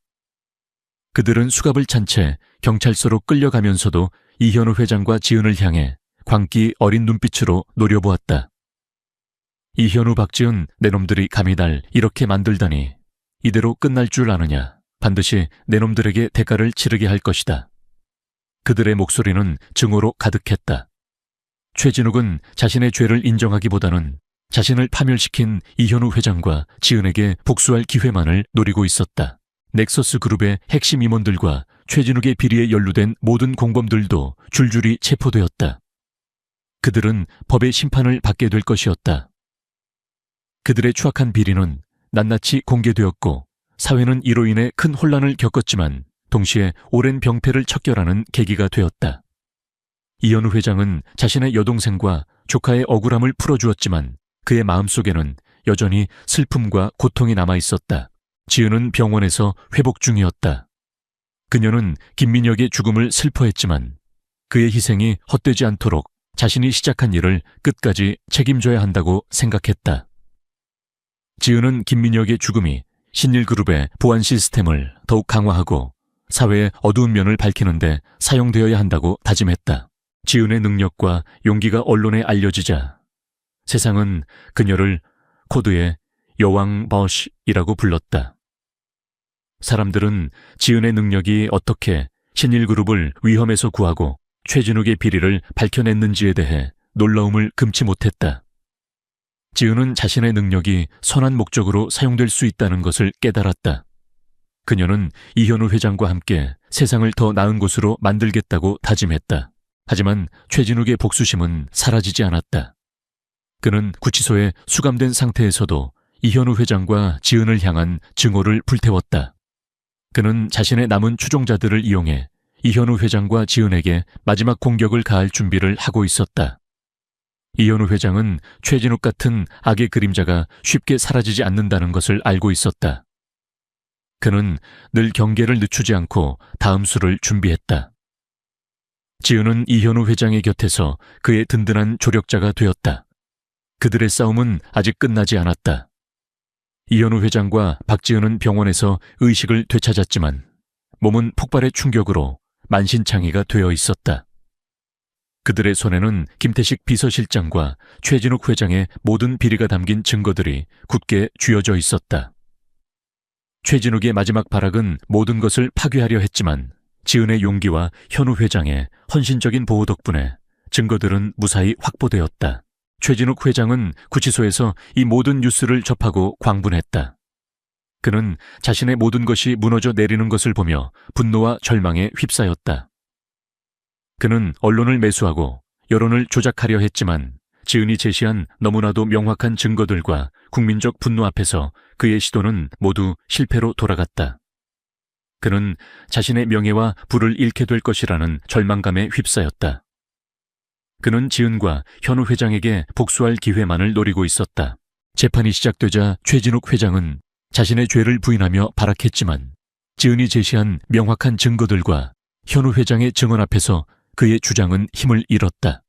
그들은 수갑을 찬 채 경찰서로 끌려가면서도 이현우 회장과 지은을 향해 광기 어린 눈빛으로 노려보았다. 이현우, 박지은, 내 놈들이 감히 날 이렇게 만들다니. 이대로 끝날 줄 아느냐. 반드시 내 놈들에게 대가를 치르게 할 것이다. 그들의 목소리는 증오로 가득했다. 최진욱은 자신의 죄를 인정하기보다는 자신을 파멸시킨 이현우 회장과 지은에게 복수할 기회만을 노리고 있었다. 넥서스 그룹의 핵심 임원들과 최진욱의 비리에 연루된 모든 공범들도 줄줄이 체포되었다. 그들은 법의 심판을 받게 될 것이었다. 그들의 추악한 비리는 낱낱이 공개되었고 사회는 이로 인해 큰 혼란을 겪었지만 동시에 오랜 병폐를 척결하는 계기가 되었다. 이현우 회장은 자신의 여동생과 조카의 억울함을 풀어주었지만 그의 마음속에는 여전히 슬픔과 고통이 남아있었다. 지은은 병원에서 회복 중이었다. 그녀는 김민혁의 죽음을 슬퍼했지만 그의 희생이 헛되지 않도록 자신이 시작한 일을 끝까지 책임져야 한다고 생각했다. 지은은 김민혁의 죽음이 신일그룹의 보안 시스템을 더욱 강화하고 사회의 어두운 면을 밝히는데 사용되어야 한다고 다짐했다. 지은의 능력과 용기가 언론에 알려지자 세상은 그녀를 코드의 여왕 버시이라고 불렀다. 사람들은 지은의 능력이 어떻게 신일그룹을 위험에서 구하고 최진욱의 비리를 밝혀냈는지에 대해 놀라움을 금치 못했다. 지은은 자신의 능력이 선한 목적으로 사용될 수 있다는 것을 깨달았다. 그녀는 이현우 회장과 함께 세상을 더 나은 곳으로 만들겠다고 다짐했다. 하지만 최진욱의 복수심은 사라지지 않았다. 그는 구치소에 수감된 상태에서도 이현우 회장과 지은을 향한 증오를 불태웠다. 그는 자신의 남은 추종자들을 이용해 이현우 회장과 지은에게 마지막 공격을 가할 준비를 하고 있었다. 이현우 회장은 최진욱 같은 악의 그림자가 쉽게 사라지지 않는다는 것을 알고 있었다. 그는 늘 경계를 늦추지 않고 다음 수를 준비했다. 지은은 이현우 회장의 곁에서 그의 든든한 조력자가 되었다. 그들의 싸움은 아직 끝나지 않았다. 이현우 회장과 박지은은 병원에서 의식을 되찾았지만 몸은 폭발의 충격으로 만신창이가 되어 있었다. 그들의 손에는 김태식 비서실장과 최진욱 회장의 모든 비리가 담긴 증거들이 굳게 쥐어져 있었다. 최진욱의 마지막 발악은 모든 것을 파괴하려 했지만 지은의 용기와 현우 회장의 헌신적인 보호 덕분에 증거들은 무사히 확보되었다. 최진욱 회장은 구치소에서 이 모든 뉴스를 접하고 광분했다. 그는 자신의 모든 것이 무너져 내리는 것을 보며 분노와 절망에 휩싸였다. 그는 언론을 매수하고 여론을 조작하려 했지만 지은이 제시한 너무나도 명확한 증거들과 국민적 분노 앞에서 그의 시도는 모두 실패로 돌아갔다. 그는 자신의 명예와 부를 잃게 될 것이라는 절망감에 휩싸였다. 그는 지은과 현우 회장에게 복수할 기회만을 노리고 있었다. 재판이 시작되자 최진욱 회장은 자신의 죄를 부인하며 발악했지만 지은이 제시한 명확한 증거들과 현우 회장의 증언 앞에서 그의 주장은 힘을 잃었다.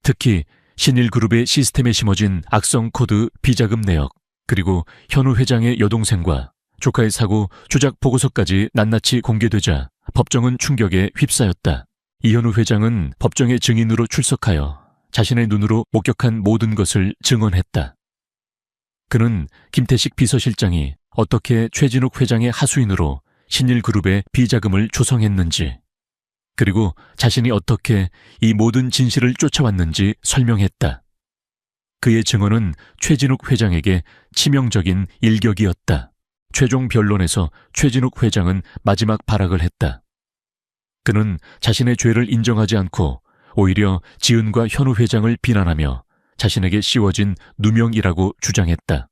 특히 신일그룹의 시스템에 심어진 악성 코드 비자금 내역, 그리고 현우 회장의 여동생과 조카의 사고 조작 보고서까지 낱낱이 공개되자 법정은 충격에 휩싸였다. 이현우 회장은 법정의 증인으로 출석하여 자신의 눈으로 목격한 모든 것을 증언했다. 그는 김태식 비서실장이 어떻게 최진욱 회장의 하수인으로 신일그룹에 비자금을 조성했는지, 그리고 자신이 어떻게 이 모든 진실을 쫓아왔는지 설명했다. 그의 증언은 최진욱 회장에게 치명적인 일격이었다. 최종 변론에서 최진욱 회장은 마지막 발악을 했다. 그는 자신의 죄를 인정하지 않고 오히려 지은과 현우 회장을 비난하며 자신에게 씌워진 누명이라고 주장했다.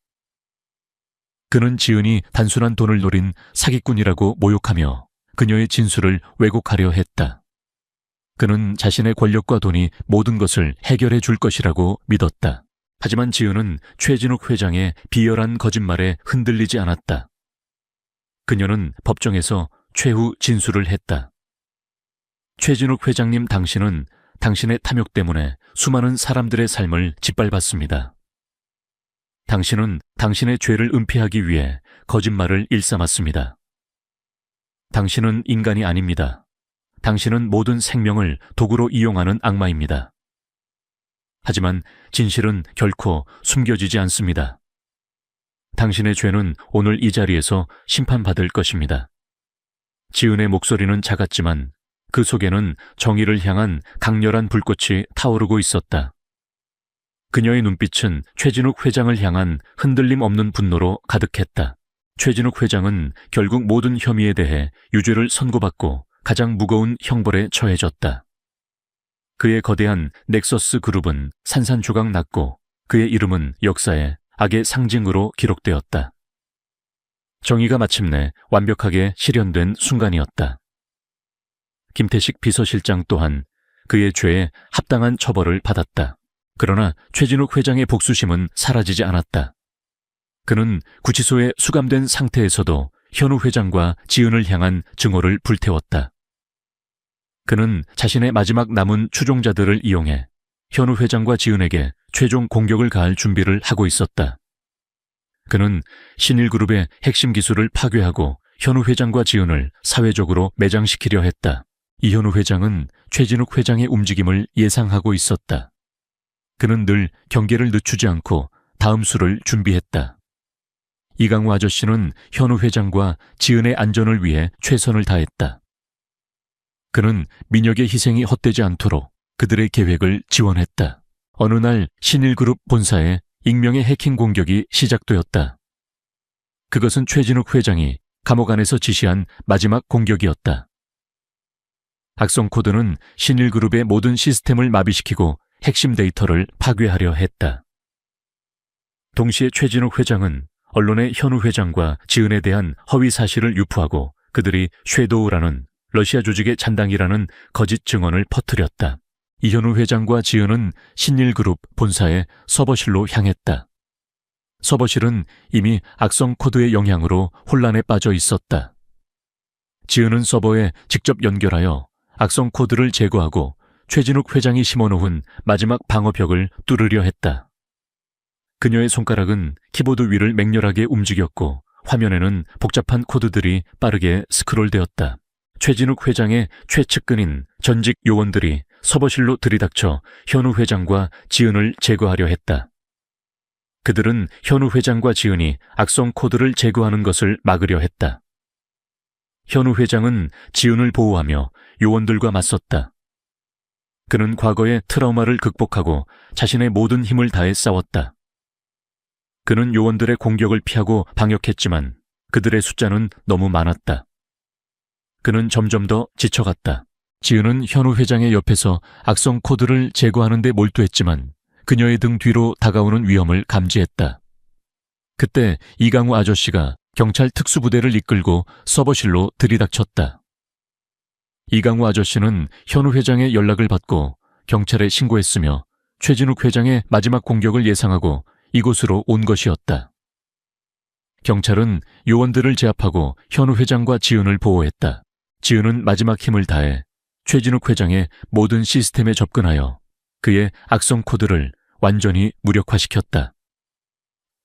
그는 지은이 단순한 돈을 노린 사기꾼이라고 모욕하며 그녀의 진술을 왜곡하려 했다. 그는 자신의 권력과 돈이 모든 것을 해결해 줄 것이라고 믿었다. 하지만 지은은 최진욱 회장의 비열한 거짓말에 흔들리지 않았다. 그녀는 법정에서 최후 진술을 했다. 최진욱 회장님, 당신은 당신의 탐욕 때문에 수많은 사람들의 삶을 짓밟았습니다. 당신은 당신의 죄를 은폐하기 위해 거짓말을 일삼았습니다. 당신은 인간이 아닙니다. 당신은 모든 생명을 도구로 이용하는 악마입니다. 하지만 진실은 결코 숨겨지지 않습니다. 당신의 죄는 오늘 이 자리에서 심판받을 것입니다. 지은의 목소리는 작았지만 그 속에는 정의를 향한 강렬한 불꽃이 타오르고 있었다. 그녀의 눈빛은 최진욱 회장을 향한 흔들림 없는 분노로 가득했다. 최진욱 회장은 결국 모든 혐의에 대해 유죄를 선고받고 가장 무거운 형벌에 처해졌다. 그의 거대한 넥서스 그룹은 산산조각 났고 그의 이름은 역사에 악의 상징으로 기록되었다. 정의가 마침내 완벽하게 실현된 순간이었다. 김태식 비서실장 또한 그의 죄에 합당한 처벌을 받았다. 그러나 최진욱 회장의 복수심은 사라지지 않았다. 그는 구치소에 수감된 상태에서도 현우 회장과 지은을 향한 증오를 불태웠다. 그는 자신의 마지막 남은 추종자들을 이용해 현우 회장과 지은에게 최종 공격을 가할 준비를 하고 있었다. 그는 신일그룹의 핵심 기술을 파괴하고 현우 회장과 지은을 사회적으로 매장시키려 했다. 이현우 회장은 최진욱 회장의 움직임을 예상하고 있었다. 그는 늘 경계를 늦추지 않고 다음 수를 준비했다. 이강우 아저씨는 현우 회장과 지은의 안전을 위해 최선을 다했다. 그는 민혁의 희생이 헛되지 않도록 그들의 계획을 지원했다. 어느 날 신일그룹 본사에 익명의 해킹 공격이 시작되었다. 그것은 최진욱 회장이 감옥 안에서 지시한 마지막 공격이었다. 악성 코드는 신일그룹의 모든 시스템을 마비시키고 핵심 데이터를 파괴하려 했다. 동시에 최진욱 회장은 언론에 현우 회장과 지은에 대한 허위 사실을 유포하고 그들이 섀도우라는 러시아 조직의 잔당이라는 거짓 증언을 퍼뜨렸다. 이현우 회장과 지은은 신일그룹 본사의 서버실로 향했다. 서버실은 이미 악성 코드의 영향으로 혼란에 빠져 있었다. 지은은 서버에 직접 연결하여 악성 코드를 제거하고 최진욱 회장이 심어놓은 마지막 방어벽을 뚫으려 했다. 그녀의 손가락은 키보드 위를 맹렬하게 움직였고 화면에는 복잡한 코드들이 빠르게 스크롤되었다. 최진욱 회장의 최측근인 전직 요원들이 서버실로 들이닥쳐 현우 회장과 지은을 제거하려 했다. 그들은 현우 회장과 지은이 악성 코드를 제거하는 것을 막으려 했다. 현우 회장은 지은을 보호하며 요원들과 맞섰다. 그는 과거의 트라우마를 극복하고 자신의 모든 힘을 다해 싸웠다. 그는 요원들의 공격을 피하고 방역했지만 그들의 숫자는 너무 많았다. 그는 점점 더 지쳐갔다. 지은은 현우 회장의 옆에서 악성 코드를 제거하는 데 몰두했지만 그녀의 등 뒤로 다가오는 위험을 감지했다. 그때 이강우 아저씨가 경찰 특수부대를 이끌고 서버실로 들이닥쳤다. 이강우 아저씨는 현우 회장의 연락을 받고 경찰에 신고했으며 최진욱 회장의 마지막 공격을 예상하고 이곳으로 온 것이었다. 경찰은 요원들을 제압하고 현우 회장과 지은을 보호했다. 지은은 마지막 힘을 다해 최진욱 회장의 모든 시스템에 접근하여 그의 악성 코드를 완전히 무력화시켰다.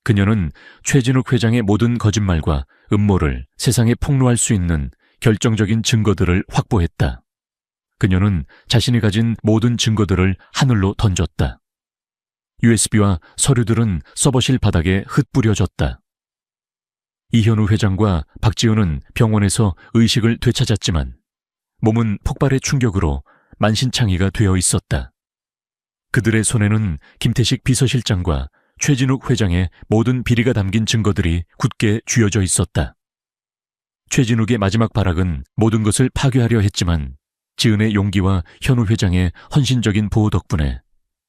그녀는 최진욱 회장의 모든 거짓말과 음모를 세상에 폭로할 수 있는 결정적인 증거들을 확보했다. 그녀는 자신이 가진 모든 증거들을 하늘로 던졌다. USB와 서류들은 서버실 바닥에 흩뿌려졌다. 이현우 회장과 박지훈은 병원에서 의식을 되찾았지만 몸은 폭발의 충격으로 만신창이가 되어 있었다. 그들의 손에는 김태식 비서실장과 최진욱 회장의 모든 비리가 담긴 증거들이 굳게 쥐어져 있었다. 최진욱의 마지막 발악은 모든 것을 파괴하려 했지만 지은의 용기와 현우 회장의 헌신적인 보호 덕분에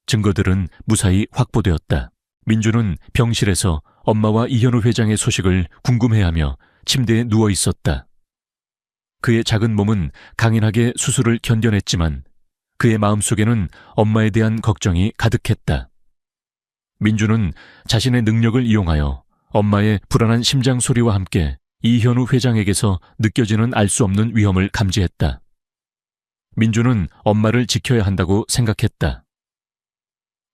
증거들은 무사히 확보되었다. 민주는 병실에서 엄마와 이현우 회장의 소식을 궁금해하며 침대에 누워 있었다. 그의 작은 몸은 강인하게 수술을 견뎌냈지만 그의 마음속에는 엄마에 대한 걱정이 가득했다. 민주는 자신의 능력을 이용하여 엄마의 불안한 심장 소리와 함께 이현우 회장에게서 느껴지는 알 수 없는 위험을 감지했다. 민주는 엄마를 지켜야 한다고 생각했다.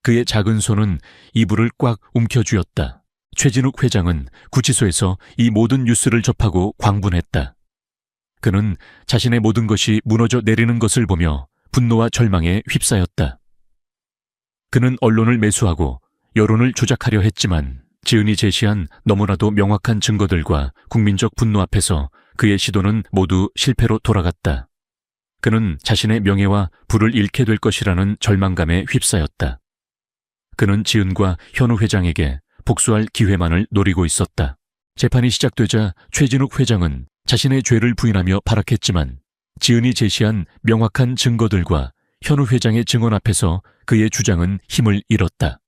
그의 작은 손은 이불을 꽉 움켜쥐었다. 최진욱 회장은 구치소에서 이 모든 뉴스를 접하고 광분했다. 그는 자신의 모든 것이 무너져 내리는 것을 보며 분노와 절망에 휩싸였다. 그는 언론을 매수하고 여론을 조작하려 했지만 지은이 제시한 너무나도 명확한 증거들과 국민적 분노 앞에서 그의 시도는 모두 실패로 돌아갔다. 그는 자신의 명예와 부를 잃게 될 것이라는 절망감에 휩싸였다. 그는 지은과 현우 회장에게 복수할 기회만을 노리고 있었다. 재판이 시작되자 최진욱 회장은 자신의 죄를 부인하며 발악했지만 지은이 제시한 명확한 증거들과 현우 회장의 증언 앞에서 그의 주장은 힘을 잃었다.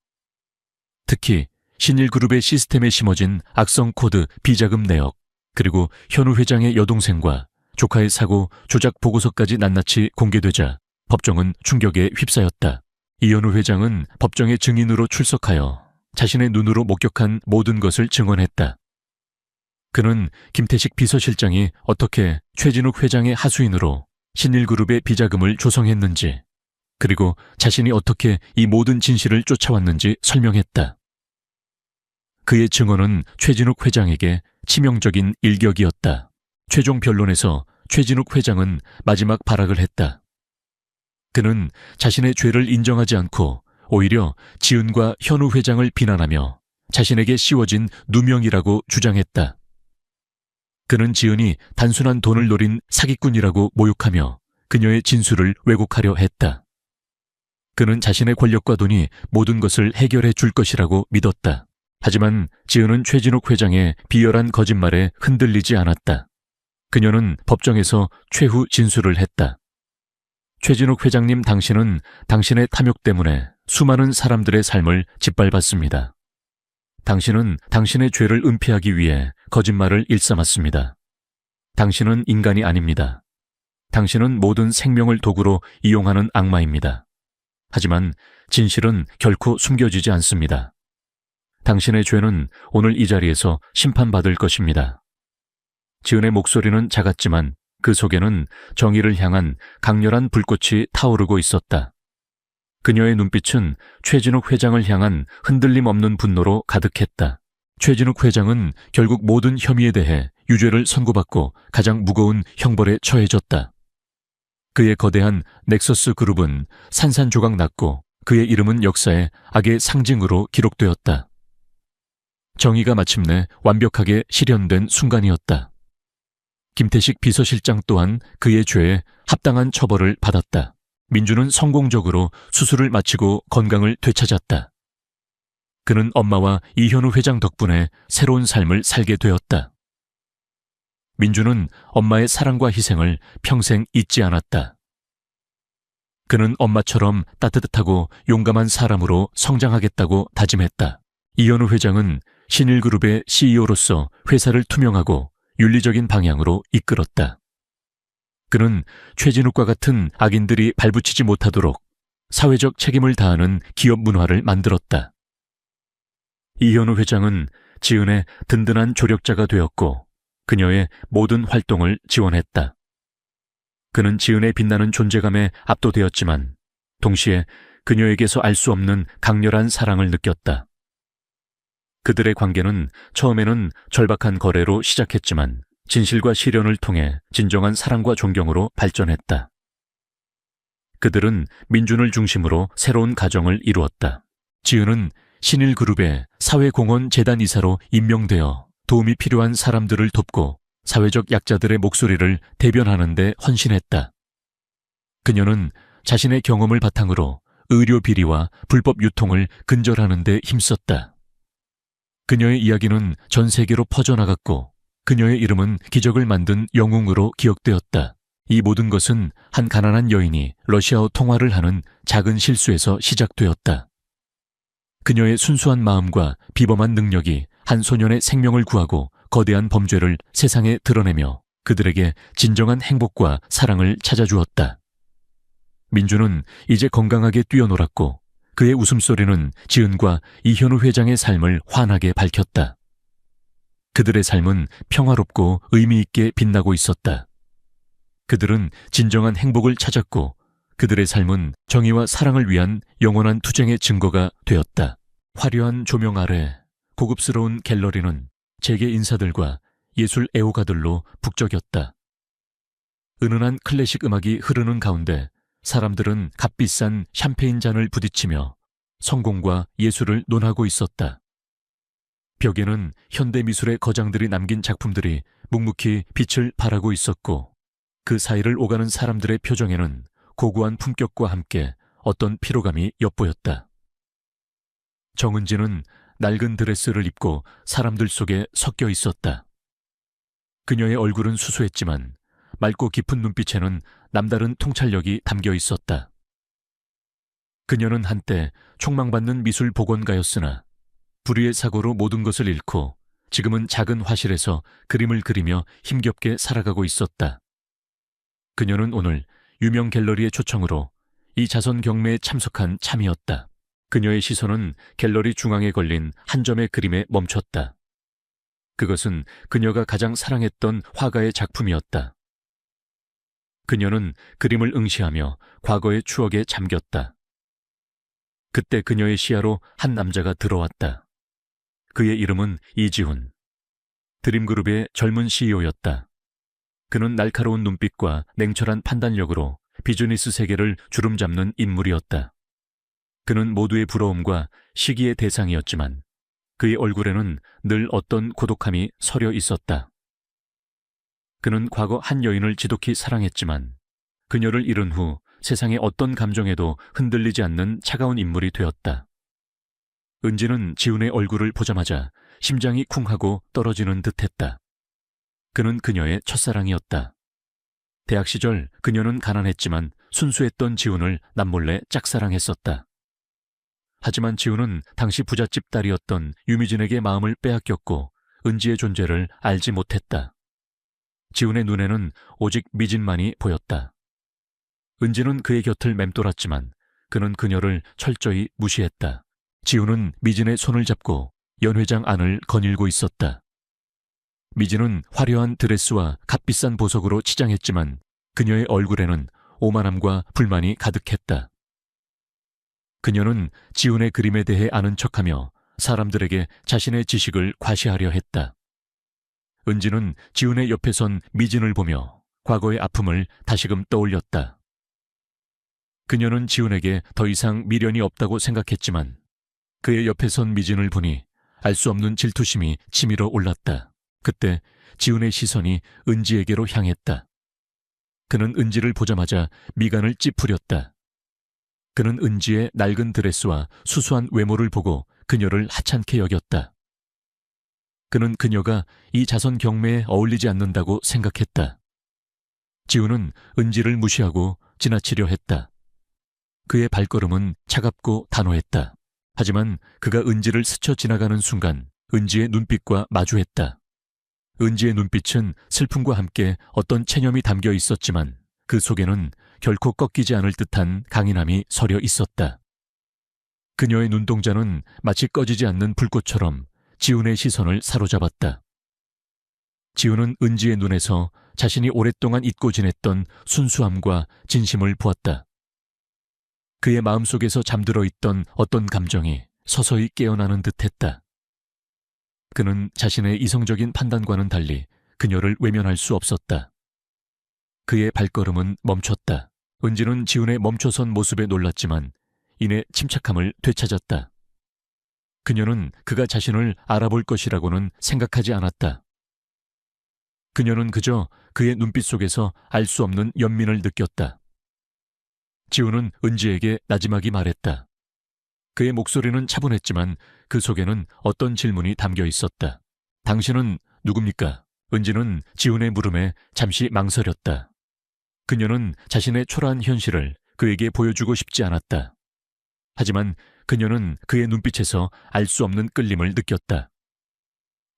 특히 신일그룹의 시스템에 심어진 악성 코드 비자금 내역, 그리고 현우 회장의 여동생과 조카의 사고 조작 보고서까지 낱낱이 공개되자 법정은 충격에 휩싸였다. 이현우 회장은 법정의 증인으로 출석하여 자신의 눈으로 목격한 모든 것을 증언했다. 그는 김태식 비서실장이 어떻게 최진욱 회장의 하수인으로 신일그룹의 비자금을 조성했는지, 그리고 자신이 어떻게 이 모든 진실을 쫓아왔는지 설명했다. 그의 증언은 최진욱 회장에게 치명적인 일격이었다. 최종 변론에서 최진욱 회장은 마지막 발악을 했다. 그는 자신의 죄를 인정하지 않고 오히려 지은과 현우 회장을 비난하며 자신에게 씌워진 누명이라고 주장했다. 그는 지은이 단순한 돈을 노린 사기꾼이라고 모욕하며 그녀의 진술을 왜곡하려 했다. 그는 자신의 권력과 돈이 모든 것을 해결해 줄 것이라고 믿었다. 하지만 지은은 최진욱 회장의 비열한 거짓말에 흔들리지 않았다. 그녀는 법정에서 최후 진술을 했다. 최진욱 회장님, 당신은 당신의 탐욕 때문에 수많은 사람들의 삶을 짓밟았습니다. 당신은 당신의 죄를 은폐하기 위해 거짓말을 일삼았습니다. 당신은 인간이 아닙니다. 당신은 모든 생명을 도구로 이용하는 악마입니다. 하지만 진실은 결코 숨겨지지 않습니다. 당신의 죄는 오늘 이 자리에서 심판받을 것입니다. 지은의 목소리는 작았지만 그 속에는 정의를 향한 강렬한 불꽃이 타오르고 있었다. 그녀의 눈빛은 최진욱 회장을 향한 흔들림 없는 분노로 가득했다. 최진욱 회장은 결국 모든 혐의에 대해 유죄를 선고받고 가장 무거운 형벌에 처해졌다. 그의 거대한 넥서스 그룹은 산산조각 났고 그의 이름은 역사의 악의 상징으로 기록되었다. 정의가 마침내 완벽하게 실현된 순간이었다. 김태식 비서실장 또한 그의 죄에 합당한 처벌을 받았다. 민주는 성공적으로 수술을 마치고 건강을 되찾았다. 그는 엄마와 이현우 회장 덕분에 새로운 삶을 살게 되었다. 민주는 엄마의 사랑과 희생을 평생 잊지 않았다. 그는 엄마처럼 따뜻하고 용감한 사람으로 성장하겠다고 다짐했다. 이현우 회장은 신일그룹의 CEO로서 회사를 투명하고 윤리적인 방향으로 이끌었다. 그는 최진욱과 같은 악인들이 발붙이지 못하도록 사회적 책임을 다하는 기업 문화를 만들었다. 이현우 회장은 지은의 든든한 조력자가 되었고 그녀의 모든 활동을 지원했다. 그는 지은의 빛나는 존재감에 압도되었지만 동시에 그녀에게서 알 수 없는 강렬한 사랑을 느꼈다. 그들의 관계는 처음에는 절박한 거래로 시작했지만 진실과 실현을 통해 진정한 사랑과 존경으로 발전했다. 그들은 민준을 중심으로 새로운 가정을 이루었다. 지은은 신일그룹의 사회공헌재단 이사로 임명되어 도움이 필요한 사람들을 돕고 사회적 약자들의 목소리를 대변하는 데 헌신했다. 그녀는 자신의 경험을 바탕으로 의료 비리와 불법 유통을 근절하는 데 힘썼다. 그녀의 이야기는 전 세계로 퍼져나갔고 그녀의 이름은 기적을 만든 영웅으로 기억되었다. 이 모든 것은 한 가난한 여인이 러시아어 통화를 하는 작은 실수에서 시작되었다. 그녀의 순수한 마음과 비범한 능력이 한 소년의 생명을 구하고 거대한 범죄를 세상에 드러내며 그들에게 진정한 행복과 사랑을 찾아주었다. 민주는 이제 건강하게 뛰어놀았고 그의 웃음소리는 지은과 이현우 회장의 삶을 환하게 밝혔다. 그들의 삶은 평화롭고 의미 있게 빛나고 있었다. 그들은 진정한 행복을 찾았고 그들의 삶은 정의와 사랑을 위한 영원한 투쟁의 증거가 되었다. 화려한 조명 아래 고급스러운 갤러리는 재계 인사들과 예술 애호가들로 북적였다. 은은한 클래식 음악이 흐르는 가운데 사람들은 값비싼 샴페인 잔을 부딪히며 성공과 예술을 논하고 있었다. 벽에는 현대미술의 거장들이 남긴 작품들이 묵묵히 빛을 발하고 있었고 그 사이를 오가는 사람들의 표정에는 고고한 품격과 함께 어떤 피로감이 엿보였다. 정은지는 낡은 드레스를 입고 사람들 속에 섞여 있었다. 그녀의 얼굴은 수수했지만 맑고 깊은 눈빛에는 남다른 통찰력이 담겨 있었다. 그녀는 한때 촉망받는 미술 복원가였으나 불의의 사고로 모든 것을 잃고 지금은 작은 화실에서 그림을 그리며 힘겹게 살아가고 있었다. 그녀는 오늘 유명 갤러리의 초청으로 이 자선 경매에 참석한 참이었다. 그녀의 시선은 갤러리 중앙에 걸린 한 점의 그림에 멈췄다. 그것은 그녀가 가장 사랑했던 화가의 작품이었다. 그녀는 그림을 응시하며 과거의 추억에 잠겼다. 그때 그녀의 시야로 한 남자가 들어왔다. 그의 이름은 이지훈. 드림그룹의 젊은 CEO였다. 그는 날카로운 눈빛과 냉철한 판단력으로 비즈니스 세계를 주름잡는 인물이었다. 그는 모두의 부러움과 시기의 대상이었지만 그의 얼굴에는 늘 어떤 고독함이 서려 있었다. 그는 과거 한 여인을 지독히 사랑했지만 그녀를 잃은 후 세상의 어떤 감정에도 흔들리지 않는 차가운 인물이 되었다. 은지는 지훈의 얼굴을 보자마자 심장이 쿵하고 떨어지는 듯했다. 그는 그녀의 첫사랑이었다. 대학 시절 그녀는 가난했지만 순수했던 지훈을 남몰래 짝사랑했었다. 하지만 지훈은 당시 부잣집 딸이었던 유미진에게 마음을 빼앗겼고 은지의 존재를 알지 못했다. 지훈의 눈에는 오직 미진만이 보였다. 은지는 그의 곁을 맴돌았지만 그는 그녀를 철저히 무시했다. 지훈은 미진의 손을 잡고 연 회장 안을 거닐고 있었다. 미진은 화려한 드레스와 값비싼 보석으로 치장했지만 그녀의 얼굴에는 오만함과 불만이 가득했다. 그녀는 지훈의 그림에 대해 아는 척하며 사람들에게 자신의 지식을 과시하려 했다. 은지는 지훈의 옆에 선 미진을 보며 과거의 아픔을 다시금 떠올렸다. 그녀는 지훈에게 더 이상 미련이 없다고 생각했지만 그의 옆에 선 미진을 보니 알 수 없는 질투심이 치밀어 올랐다. 그때 지훈의 시선이 은지에게로 향했다. 그는 은지를 보자마자 미간을 찌푸렸다. 그는 은지의 낡은 드레스와 수수한 외모를 보고 그녀를 하찮게 여겼다. 그는 그녀가 이 자선 경매에 어울리지 않는다고 생각했다. 지훈은 은지를 무시하고 지나치려 했다. 그의 발걸음은 차갑고 단호했다. 하지만 그가 은지를 스쳐 지나가는 순간 은지의 눈빛과 마주했다. 은지의 눈빛은 슬픔과 함께 어떤 체념이 담겨 있었지만 그 속에는 결코 꺾이지 않을 듯한 강인함이 서려 있었다. 그녀의 눈동자는 마치 꺼지지 않는 불꽃처럼 지훈의 시선을 사로잡았다. 지훈은 은지의 눈에서 자신이 오랫동안 잊고 지냈던 순수함과 진심을 보았다. 그의 마음속에서 잠들어 있던 어떤 감정이 서서히 깨어나는 듯했다. 그는 자신의 이성적인 판단과는 달리 그녀를 외면할 수 없었다. 그의 발걸음은 멈췄다. 은지는 지훈의 멈춰선 모습에 놀랐지만 이내 침착함을 되찾았다. 그녀는 그가 자신을 알아볼 것이라고는 생각하지 않았다. 그녀는 그저 그의 눈빛 속에서 알 수 없는 연민을 느꼈다. 지훈은 은지에게 나지막이 말했다. 그의 목소리는 차분했지만 그 속에는 어떤 질문이 담겨 있었다. 당신은 누굽니까? 은지는 지훈의 물음에 잠시 망설였다. 그녀는 자신의 초라한 현실을 그에게 보여주고 싶지 않았다. 하지만 그녀는 그의 눈빛에서 알 수 없는 끌림을 느꼈다.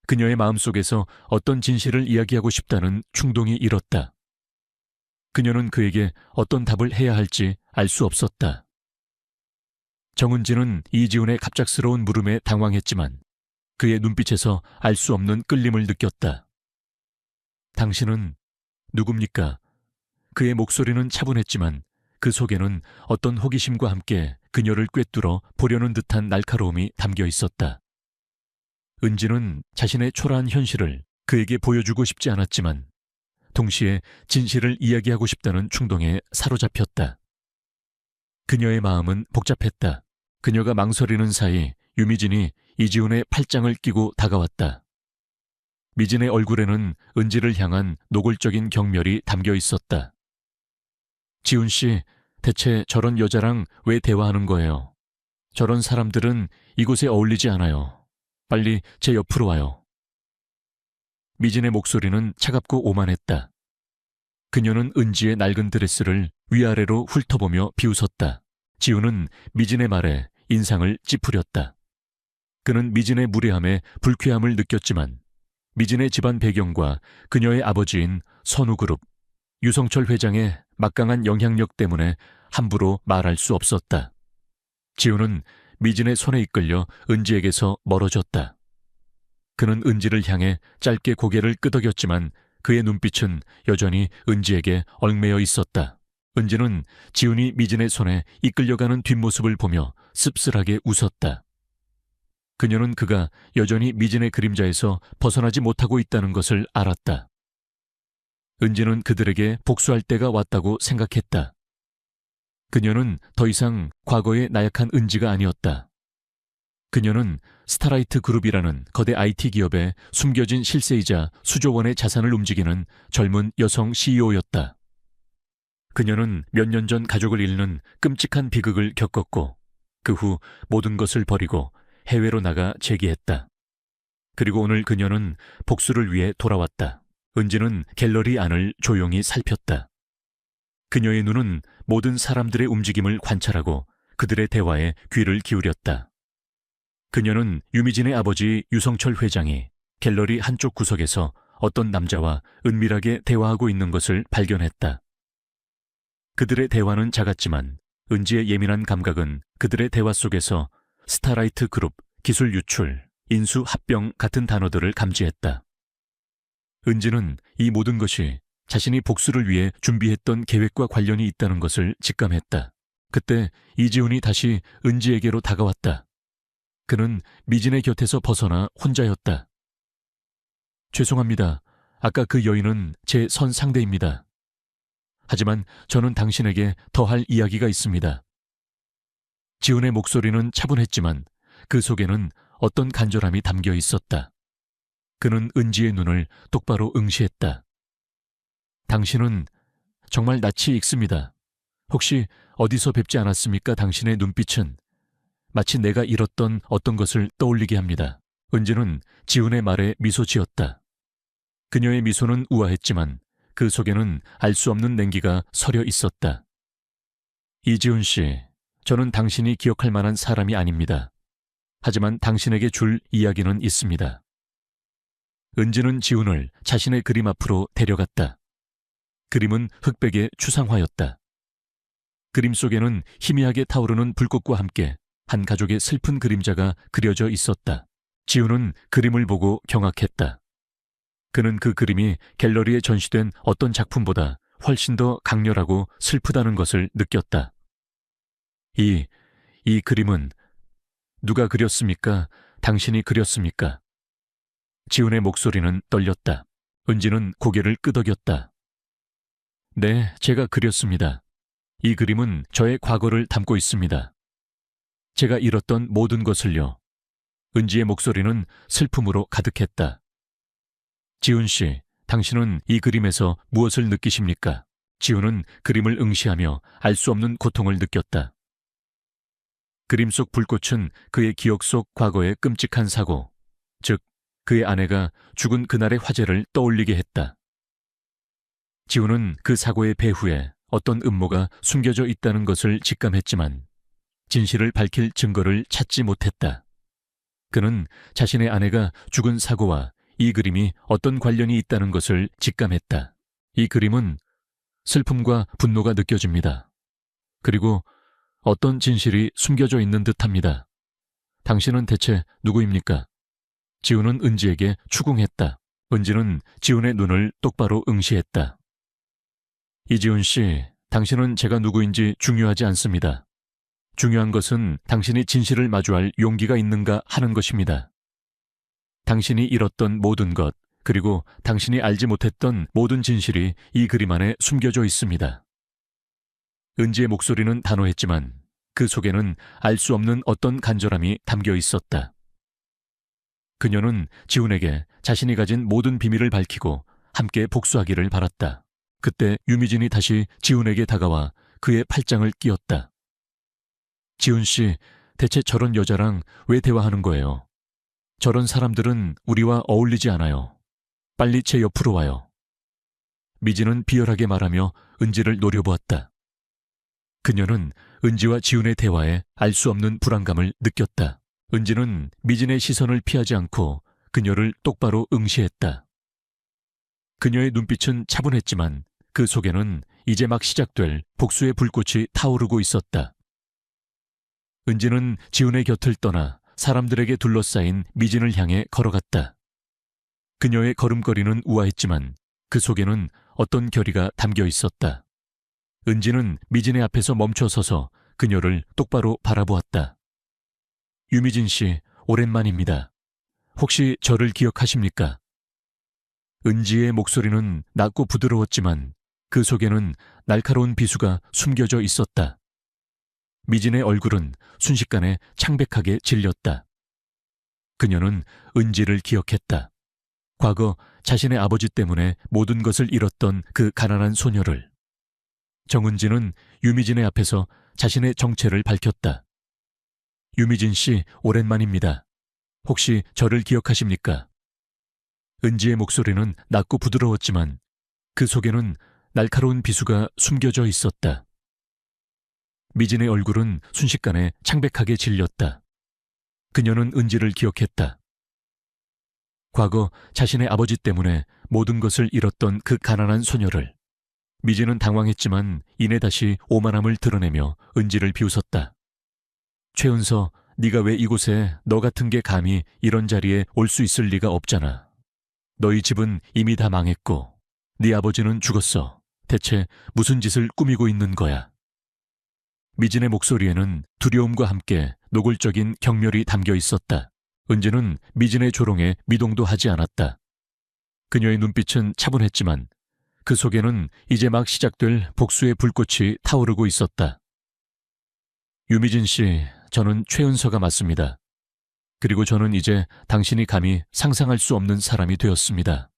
그녀의 마음속에서 어떤 진실을 이야기하고 싶다는 충동이 일었다. 그녀는 그에게 어떤 답을 해야 할지 알 수 없었다. 정은지는 이지훈의 갑작스러운 물음에 당황했지만 그의 눈빛에서 알 수 없는 끌림을 느꼈다. 당신은 누굽니까? 그의 목소리는 차분했지만 그 속에는 어떤 호기심과 함께 그녀를 꿰뚫어 보려는 듯한 날카로움이 담겨 있었다. 은지는 자신의 초라한 현실을 그에게 보여주고 싶지 않았지만 동시에 진실을 이야기하고 싶다는 충동에 사로잡혔다. 그녀의 마음은 복잡했다. 그녀가 망설이는 사이 유미진이 이지훈의 팔짱을 끼고 다가왔다. 미진의 얼굴에는 은지를 향한 노골적인 경멸이 담겨 있었다. 지훈 씨, 대체 저런 여자랑 왜 대화하는 거예요? 저런 사람들은 이곳에 어울리지 않아요. 빨리 제 옆으로 와요. 미진의 목소리는 차갑고 오만했다. 그녀는 은지의 낡은 드레스를 위아래로 훑어보며 비웃었다. 지훈은 미진의 말에 인상을 찌푸렸다. 그는 미진의 무례함에 불쾌함을 느꼈지만 미진의 집안 배경과 그녀의 아버지인 선우그룹, 유성철 회장의 막강한 영향력 때문에 함부로 말할 수 없었다. 지훈은 미진의 손에 이끌려 은지에게서 멀어졌다. 그는 은지를 향해 짧게 고개를 끄덕였지만 그의 눈빛은 여전히 은지에게 얽매여 있었다. 은지는 지훈이 미진의 손에 이끌려가는 뒷모습을 보며 씁쓸하게 웃었다. 그녀는 그가 여전히 미진의 그림자에서 벗어나지 못하고 있다는 것을 알았다. 은지는 그들에게 복수할 때가 왔다고 생각했다. 그녀는 더 이상 과거의 나약한 은지가 아니었다. 그녀는 스타라이트 그룹이라는 거대 IT 기업의 숨겨진 실세이자 수조 원의 자산을 움직이는 젊은 여성 CEO였다. 그녀는 몇 년 전 가족을 잃는 끔찍한 비극을 겪었고 그 후 모든 것을 버리고 해외로 나가 재기했다. 그리고 오늘 그녀는 복수를 위해 돌아왔다. 은지는 갤러리 안을 조용히 살폈다. 그녀의 눈은 모든 사람들의 움직임을 관찰하고 그들의 대화에 귀를 기울였다. 그녀는 유미진의 아버지 유성철 회장이 갤러리 한쪽 구석에서 어떤 남자와 은밀하게 대화하고 있는 것을 발견했다. 그들의 대화는 작았지만 은지의 예민한 감각은 그들의 대화 속에서 스타라이트 그룹, 기술 유출, 인수 합병 같은 단어들을 감지했다. 은지는 이 모든 것이 자신이 복수를 위해 준비했던 계획과 관련이 있다는 것을 직감했다. 그때 이지훈이 다시 은지에게로 다가왔다. 그는 미진의 곁에서 벗어나 혼자였다. 죄송합니다. 아까 그 여인은 제 선 상대입니다. 하지만 저는 당신에게 더 할 이야기가 있습니다. 지훈의 목소리는 차분했지만 그 속에는 어떤 간절함이 담겨 있었다. 그는 은지의 눈을 똑바로 응시했다. 당신은 정말 낯이 익습니다. 혹시 어디서 뵙지 않았습니까? 당신의 눈빛은 마치 내가 잃었던 어떤 것을 떠올리게 합니다. 은지는 지훈의 말에 미소 지었다. 그녀의 미소는 우아했지만 그 속에는 알 수 없는 냉기가 서려 있었다. 이지훈 씨, 저는 당신이 기억할 만한 사람이 아닙니다. 하지만 당신에게 줄 이야기는 있습니다. 은지는 지훈을 자신의 그림 앞으로 데려갔다. 그림은 흑백의 추상화였다. 그림 속에는 희미하게 타오르는 불꽃과 함께 한 가족의 슬픈 그림자가 그려져 있었다. 지훈은 그림을 보고 경악했다. 그는 그 그림이 갤러리에 전시된 어떤 작품보다 훨씬 더 강렬하고 슬프다는 것을 느꼈다. 이 그림은 누가 그렸습니까? 당신이 그렸습니까? 지훈의 목소리는 떨렸다. 은지는 고개를 끄덕였다. 네, 제가 그렸습니다. 이 그림은 저의 과거를 담고 있습니다. 제가 잃었던 모든 것을요. 은지의 목소리는 슬픔으로 가득했다. 지훈 씨, 당신은 이 그림에서 무엇을 느끼십니까? 지훈은 그림을 응시하며 알 수 없는 고통을 느꼈다. 그림 속 불꽃은 그의 기억 속 과거의 끔찍한 사고, 즉 그의 아내가 죽은 그날의 화재를 떠올리게 했다. 지훈은 그 사고의 배후에 어떤 음모가 숨겨져 있다는 것을 직감했지만 진실을 밝힐 증거를 찾지 못했다. 그는 자신의 아내가 죽은 사고와 이 그림이 어떤 관련이 있다는 것을 직감했다. 이 그림은 슬픔과 분노가 느껴집니다. 그리고 어떤 진실이 숨겨져 있는 듯합니다. 당신은 대체 누구입니까? 지훈은 은지에게 추궁했다. 은지는 지훈의 눈을 똑바로 응시했다. 이지훈 씨, 당신은 제가 누구인지 중요하지 않습니다. 중요한 것은 당신이 진실을 마주할 용기가 있는가 하는 것입니다. 당신이 잃었던 모든 것, 그리고 당신이 알지 못했던 모든 진실이 이 그림 안에 숨겨져 있습니다. 은지의 목소리는 단호했지만 그 속에는 알 수 없는 어떤 간절함이 담겨 있었다. 그녀는 지훈에게 자신이 가진 모든 비밀을 밝히고 함께 복수하기를 바랐다. 그때 유미진이 다시 지훈에게 다가와 그의 팔짱을 끼웠다. 지훈 씨, 대체 저런 여자랑 왜 대화하는 거예요? 저런 사람들은 우리와 어울리지 않아요. 빨리 제 옆으로 와요. 미진은 비열하게 말하며 은지를 노려보았다. 그녀는 은지와 지훈의 대화에 알 수 없는 불안감을 느꼈다. 은지는 미진의 시선을 피하지 않고 그녀를 똑바로 응시했다. 그녀의 눈빛은 차분했지만 그 속에는 이제 막 시작될 복수의 불꽃이 타오르고 있었다. 은지는 지훈의 곁을 떠나 사람들에게 둘러싸인 미진을 향해 걸어갔다. 그녀의 걸음걸이는 우아했지만 그 속에는 어떤 결의가 담겨 있었다. 은지는 미진의 앞에서 멈춰서서 그녀를 똑바로 바라보았다. 유미진 씨, 오랜만입니다. 혹시 저를 기억하십니까? 은지의 목소리는 낮고 부드러웠지만 그 속에는 날카로운 비수가 숨겨져 있었다. 미진의 얼굴은 순식간에 창백하게 질렸다. 그녀는 은지를 기억했다. 과거 자신의 아버지 때문에 모든 것을 잃었던 그 가난한 소녀를. 정은지는 유미진의 앞에서 자신의 정체를 밝혔다. 유미진 씨, 오랜만입니다. 혹시 저를 기억하십니까? 은지의 목소리는 낮고 부드러웠지만 그 속에는 날카로운 비수가 숨겨져 있었다. 미진의 얼굴은 순식간에 창백하게 질렸다. 그녀는 은지를 기억했다. 과거 자신의 아버지 때문에 모든 것을 잃었던 그 가난한 소녀를. 미진은 당황했지만 이내 다시 오만함을 드러내며 은지를 비웃었다. 최은서, 네가 왜 이곳에 너 같은 게 감히 이런 자리에 올 수 있을 리가 없잖아. 너희 집은 이미 다 망했고 네 아버지는 죽었어. 대체 무슨 짓을 꾸미고 있는 거야? 미진의 목소리에는 두려움과 함께 노골적인 경멸이 담겨 있었다. 은지는 미진의 조롱에 미동도 하지 않았다. 그녀의 눈빛은 차분했지만 그 속에는 이제 막 시작될 복수의 불꽃이 타오르고 있었다. 유미진 씨, 저는 최은서가 맞습니다. 그리고 저는 이제 당신이 감히 상상할 수 없는 사람이 되었습니다.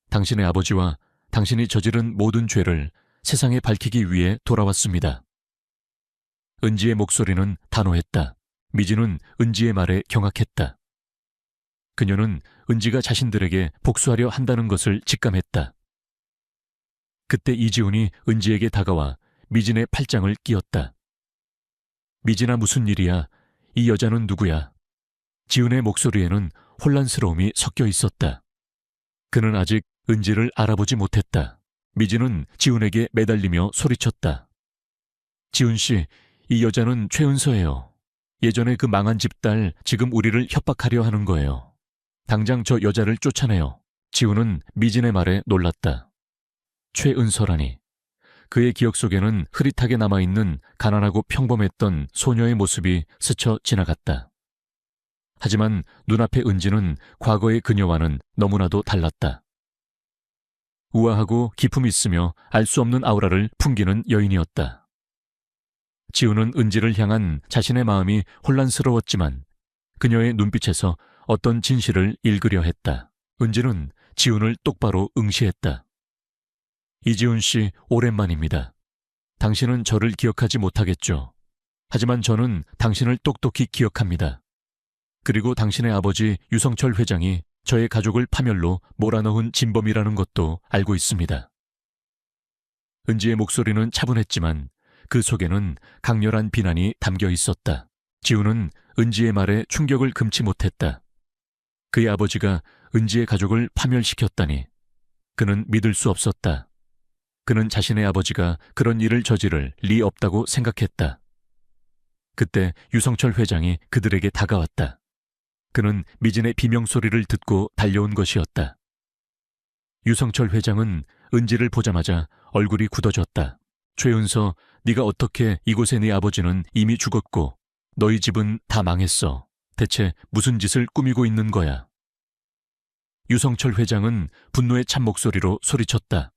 당신의 아버지와 당신이 저지른 모든 죄를 세상에 밝히기 위해 돌아왔습니다. 은지의 목소리는 단호했다. 미진은 은지의 말에 경악했다. 그녀는 은지가 자신들에게 복수하려 한다는 것을 직감했다. 그때 이지훈이 은지에게 다가와 미진의 팔짱을 끼웠다. 미진아, 무슨 일이야? 이 여자는 누구야? 지훈의 목소리에는 혼란스러움이 섞여 있었다. 그는 아직 은지를 알아보지 못했다. 미진은 지훈에게 매달리며 소리쳤다. 지훈 씨, 이 여자는 최은서예요. 예전에 그 망한 집딸 지금 우리를 협박하려 하는 거예요. 당장 저 여자를 쫓아내요. 지훈은 미진의 말에 놀랐다. 최은서라니. 그의 기억 속에는 흐릿하게 남아있는 가난하고 평범했던 소녀의 모습이 스쳐 지나갔다. 하지만 눈앞의 은지는 과거의 그녀와는 너무나도 달랐다. 우아하고 기품 있으며 알 수 없는 아우라를 풍기는 여인이었다. 지우는 은지를 향한 자신의 마음이 혼란스러웠지만 그녀의 눈빛에서 어떤 진실을 읽으려 했다. 은지는 지훈을 똑바로 응시했다. 이지훈 씨, 오랜만입니다. 당신은 저를 기억하지 못하겠죠. 하지만 저는 당신을 똑똑히 기억합니다. 그리고 당신의 아버지 유성철 회장이 저의 가족을 파멸로 몰아넣은 진범이라는 것도 알고 있습니다. 은지의 목소리는 차분했지만 그 속에는 강렬한 비난이 담겨 있었다. 지훈은 은지의 말에 충격을 금치 못했다. 그의 아버지가 은지의 가족을 파멸시켰다니 그는 믿을 수 없었다. 그는 자신의 아버지가 그런 일을 저지를 리 없다고 생각했다. 그때 유성철 회장이 그들에게 다가왔다. 그는 미진의 비명소리를 듣고 달려온 것이었다. 유성철 회장은 은지를 보자마자 얼굴이 굳어졌다. 최은서, 네가 어떻게 이곳에 네 아버지는 이미 죽었고 너희 집은 다 망했어. 대체 무슨 짓을 꾸미고 있는 거야? 유성철 회장은 분노에 찬 목소리로 소리쳤다.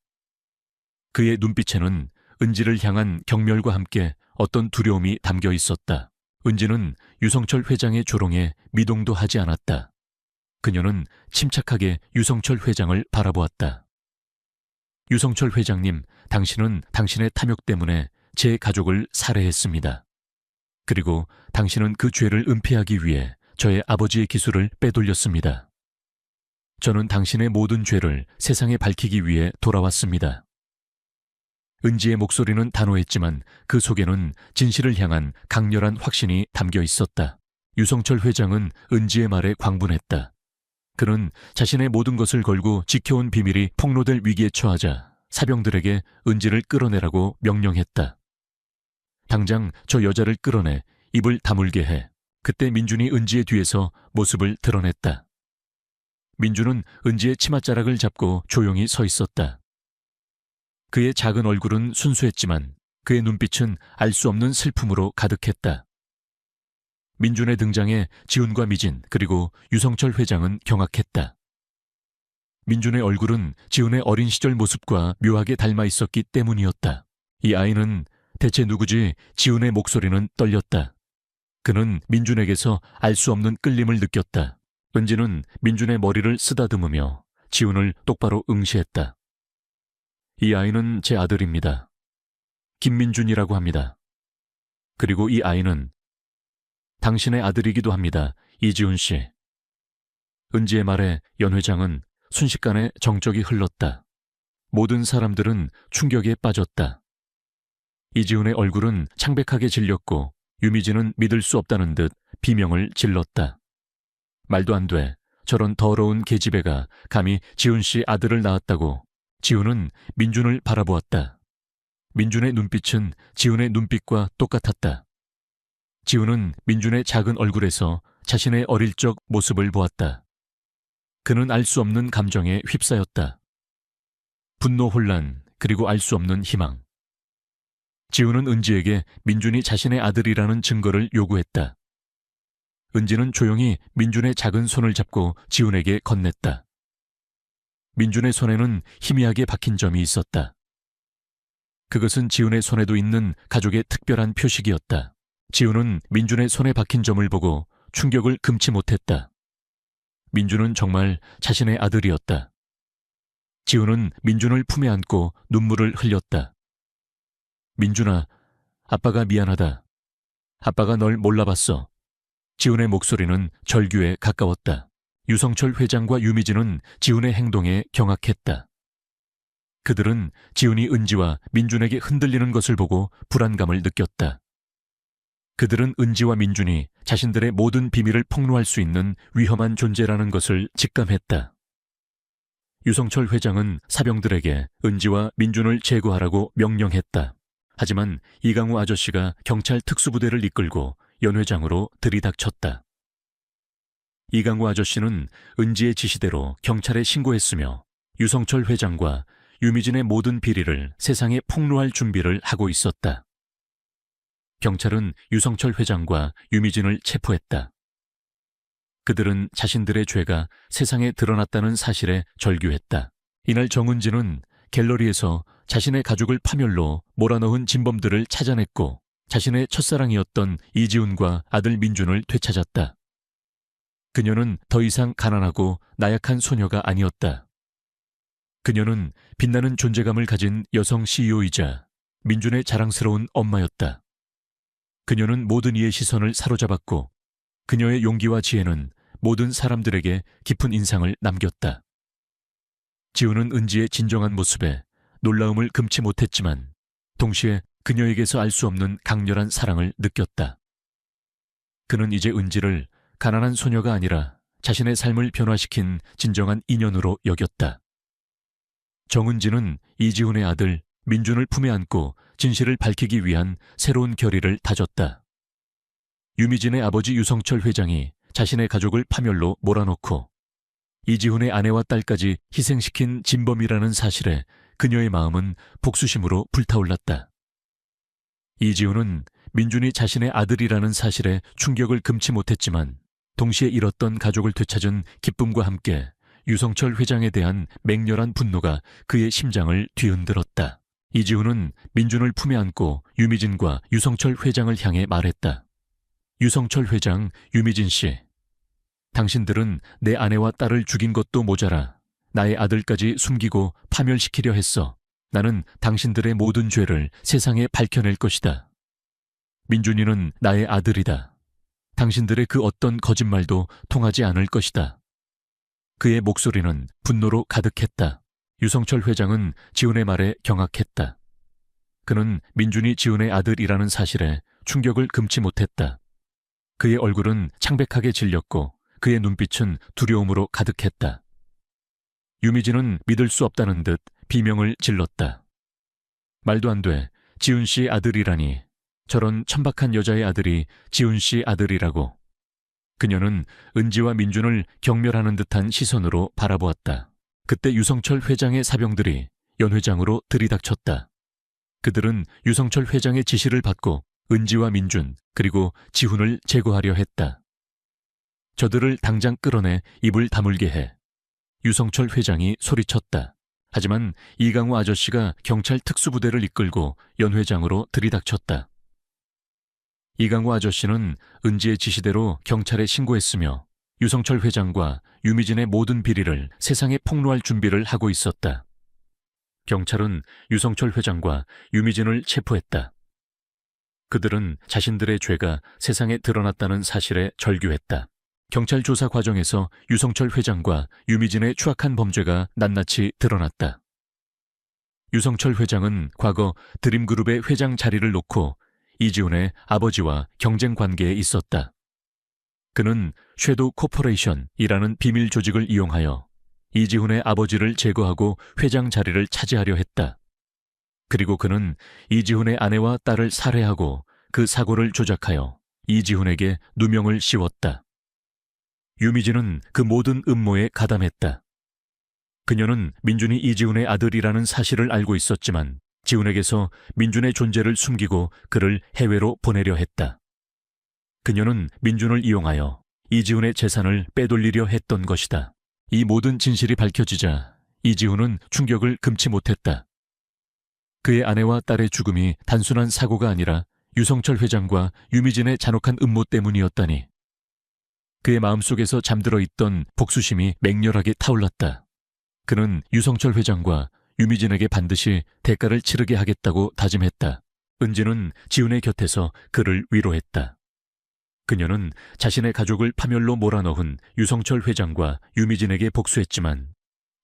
그의 눈빛에는 은지를 향한 경멸과 함께 어떤 두려움이 담겨 있었다. 은지는 유성철 회장의 조롱에 미동도 하지 않았다. 그녀는 침착하게 유성철 회장을 바라보았다. 유성철 회장님, 당신은 당신의 탐욕 때문에 제 가족을 살해했습니다. 그리고 당신은 그 죄를 은폐하기 위해 저의 아버지의 기술을 빼돌렸습니다. 저는 당신의 모든 죄를 세상에 밝히기 위해 돌아왔습니다. 은지의 목소리는 단호했지만 그 속에는 진실을 향한 강렬한 확신이 담겨 있었다. 유성철 회장은 은지의 말에 광분했다. 그는 자신의 모든 것을 걸고 지켜온 비밀이 폭로될 위기에 처하자 사병들에게 은지를 끌어내라고 명령했다. 당장 저 여자를 끌어내 입을 다물게 해. 그때 민준이 은지의 뒤에서 모습을 드러냈다. 민준은 은지의 치맛자락을 잡고 조용히 서 있었다. 그의 작은 얼굴은 순수했지만 그의 눈빛은 알 수 없는 슬픔으로 가득했다. 민준의 등장에 지훈과 미진 그리고 유성철 회장은 경악했다. 민준의 얼굴은 지훈의 어린 시절 모습과 묘하게 닮아 있었기 때문이었다. 이 아이는 대체 누구지? 지훈의 목소리는 떨렸다. 그는 민준에게서 알 수 없는 끌림을 느꼈다. 은지는 민준의 머리를 쓰다듬으며 지훈을 똑바로 응시했다. 이 아이는 제 아들입니다. 김민준이라고 합니다. 그리고 이 아이는 당신의 아들이기도 합니다. 이지훈 씨. 은지의 말에 연 회장은 순식간에 정적이 흘렀다. 모든 사람들은 충격에 빠졌다. 이지훈의 얼굴은 창백하게 질렸고 유미진은 믿을 수 없다는 듯 비명을 질렀다. 말도 안 돼. 저런 더러운 계집애가 감히 지훈 씨 아들을 낳았다고. 지훈은 민준을 바라보았다. 민준의 눈빛은 지훈의 눈빛과 똑같았다. 지훈은 민준의 작은 얼굴에서 자신의 어릴 적 모습을 보았다. 그는 알 수 없는 감정에 휩싸였다. 분노, 혼란, 그리고 알 수 없는 희망. 지훈은 은지에게 민준이 자신의 아들이라는 증거를 요구했다. 은지는 조용히 민준의 작은 손을 잡고 지훈에게 건넸다. 민준의 손에는 희미하게 박힌 점이 있었다. 그것은 지훈의 손에도 있는 가족의 특별한 표식이었다. 지훈은 민준의 손에 박힌 점을 보고 충격을 금치 못했다. 민준은 정말 자신의 아들이었다. 지훈은 민준을 품에 안고 눈물을 흘렸다. 민준아, 아빠가 미안하다. 아빠가 널 몰라봤어. 지훈의 목소리는 절규에 가까웠다. 유성철 회장과 유미진은 지훈의 행동에 경악했다. 그들은 지훈이 은지와 민준에게 흔들리는 것을 보고 불안감을 느꼈다. 그들은 은지와 민준이 자신들의 모든 비밀을 폭로할 수 있는 위험한 존재라는 것을 직감했다. 유성철 회장은 사병들에게 은지와 민준을 제거하라고 명령했다. 하지만 이강우 아저씨가 경찰 특수부대를 이끌고 연 회장으로 들이닥쳤다. 이강우 아저씨는 은지의 지시대로 경찰에 신고했으며 유성철 회장과 유미진의 모든 비리를 세상에 폭로할 준비를 하고 있었다. 경찰은 유성철 회장과 유미진을 체포했다. 그들은 자신들의 죄가 세상에 드러났다는 사실에 절규했다. 이날 정은지는 갤러리에서 자신의 가족을 파멸로 몰아넣은 진범들을 찾아냈고 자신의 첫사랑이었던 이지훈과 아들 민준을 되찾았다. 그녀는 더 이상 가난하고 나약한 소녀가 아니었다. 그녀는 빛나는 존재감을 가진 여성 CEO이자 민준의 자랑스러운 엄마였다. 그녀는 모든 이의 시선을 사로잡았고 그녀의 용기와 지혜는 모든 사람들에게 깊은 인상을 남겼다. 지훈은 은지의 진정한 모습에 놀라움을 금치 못했지만 동시에 그녀에게서 알 수 없는 강렬한 사랑을 느꼈다. 그는 이제 은지를 가난한 소녀가 아니라 자신의 삶을 변화시킨 진정한 인연으로 여겼다. 정은지는 이지훈의 아들 민준을 품에 안고 진실을 밝히기 위한 새로운 결의를 다졌다. 유미진의 아버지 유성철 회장이 자신의 가족을 파멸로 몰아넣고 이지훈의 아내와 딸까지 희생시킨 진범이라는 사실에 그녀의 마음은 복수심으로 불타올랐다. 이지훈은 민준이 자신의 아들이라는 사실에 충격을 금치 못했지만 동시에 잃었던 가족을 되찾은 기쁨과 함께 유성철 회장에 대한 맹렬한 분노가 그의 심장을 뒤흔들었다. 이지훈은 민준을 품에 안고 유미진과 유성철 회장을 향해 말했다. 유성철 회장, 유미진 씨. 당신들은 내 아내와 딸을 죽인 것도 모자라 나의 아들까지 숨기고 파멸시키려 했어. 나는 당신들의 모든 죄를 세상에 밝혀낼 것이다. 민준이는 나의 아들이다. 당신들의 그 어떤 거짓말도 통하지 않을 것이다. 그의 목소리는 분노로 가득했다. 유성철 회장은 지훈의 말에 경악했다. 그는 민준이 지훈의 아들이라는 사실에 충격을 금치 못했다. 그의 얼굴은 창백하게 질렸고 그의 눈빛은 두려움으로 가득했다. 유미진은 믿을 수 없다는 듯 비명을 질렀다. 말도 안 돼. 지훈 씨 아들이라니. 저런 천박한 여자의 아들이 지훈 씨 아들이라고. 그녀는 은지와 민준을 경멸하는 듯한 시선으로 바라보았다. 그때 유성철 회장의 사병들이 연 회장으로 들이닥쳤다. 그들은 유성철 회장의 지시를 받고 은지와 민준 그리고 지훈을 제거하려 했다. 저들을 당장 끌어내 입을 다물게 해. 유성철 회장이 소리쳤다. 하지만 이강우 아저씨가 경찰 특수부대를 이끌고 연 회장으로 들이닥쳤다. 이강우 아저씨는 은지의 지시대로 경찰에 신고했으며 유성철 회장과 유미진의 모든 비리를 세상에 폭로할 준비를 하고 있었다. 경찰은 유성철 회장과 유미진을 체포했다. 그들은 자신들의 죄가 세상에 드러났다는 사실에 절규했다. 경찰 조사 과정에서 유성철 회장과 유미진의 추악한 범죄가 낱낱이 드러났다. 유성철 회장은 과거 드림그룹의 회장 자리를 놓고 이지훈의 아버지와 경쟁 관계에 있었다. 그는 섀도우 코퍼레이션이라는 비밀 조직을 이용하여 이지훈의 아버지를 제거하고 회장 자리를 차지하려 했다. 그리고 그는 이지훈의 아내와 딸을 살해하고 그 사고를 조작하여 이지훈에게 누명을 씌웠다. 유미진은 그 모든 음모에 가담했다. 그녀는 민준이 이지훈의 아들이라는 사실을 알고 있었지만 지훈에게서 민준의 존재를 숨기고 그를 해외로 보내려 했다. 그녀는 민준을 이용하여 이지훈의 재산을 빼돌리려 했던 것이다. 이 모든 진실이 밝혀지자 이지훈은 충격을 금치 못했다. 그의 아내와 딸의 죽음이 단순한 사고가 아니라 유성철 회장과 유미진의 잔혹한 음모 때문이었다니. 그의 마음속에서 잠들어 있던 복수심이 맹렬하게 타올랐다. 그는 유성철 회장과 유미진에게 반드시 대가를 치르게 하겠다고 다짐했다. 은지는 지훈의 곁에서 그를 위로했다. 그녀는 자신의 가족을 파멸로 몰아넣은 유성철 회장과 유미진에게 복수했지만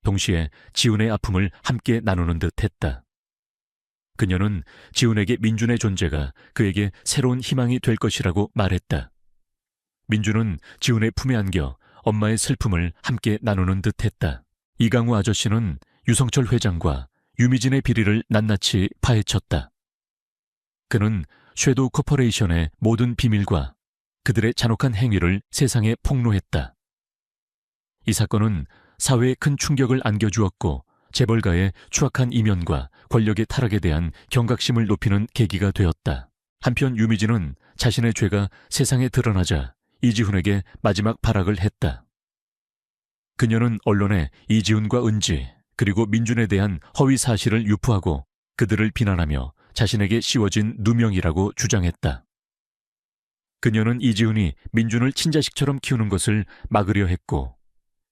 동시에 지훈의 아픔을 함께 나누는 듯 했다. 그녀는 지훈에게 민준의 존재가 그에게 새로운 희망이 될 것이라고 말했다. 민준은 지훈의 품에 안겨 엄마의 슬픔을 함께 나누는 듯 했다. 이강우 아저씨는 유성철 회장과 유미진의 비리를 낱낱이 파헤쳤다. 그는 섀도우 코퍼레이션의 모든 비밀과 그들의 잔혹한 행위를 세상에 폭로했다. 이 사건은 사회에 큰 충격을 안겨주었고 재벌가의 추악한 이면과 권력의 타락에 대한 경각심을 높이는 계기가 되었다. 한편 유미진은 자신의 죄가 세상에 드러나자 이지훈에게 마지막 발악을 했다. 그녀는 언론에 이지훈과 은지 그리고 민준에 대한 허위 사실을 유포하고 그들을 비난하며 자신에게 씌워진 누명이라고 주장했다. 그녀는 이지훈이 민준을 친자식처럼 키우는 것을 막으려 했고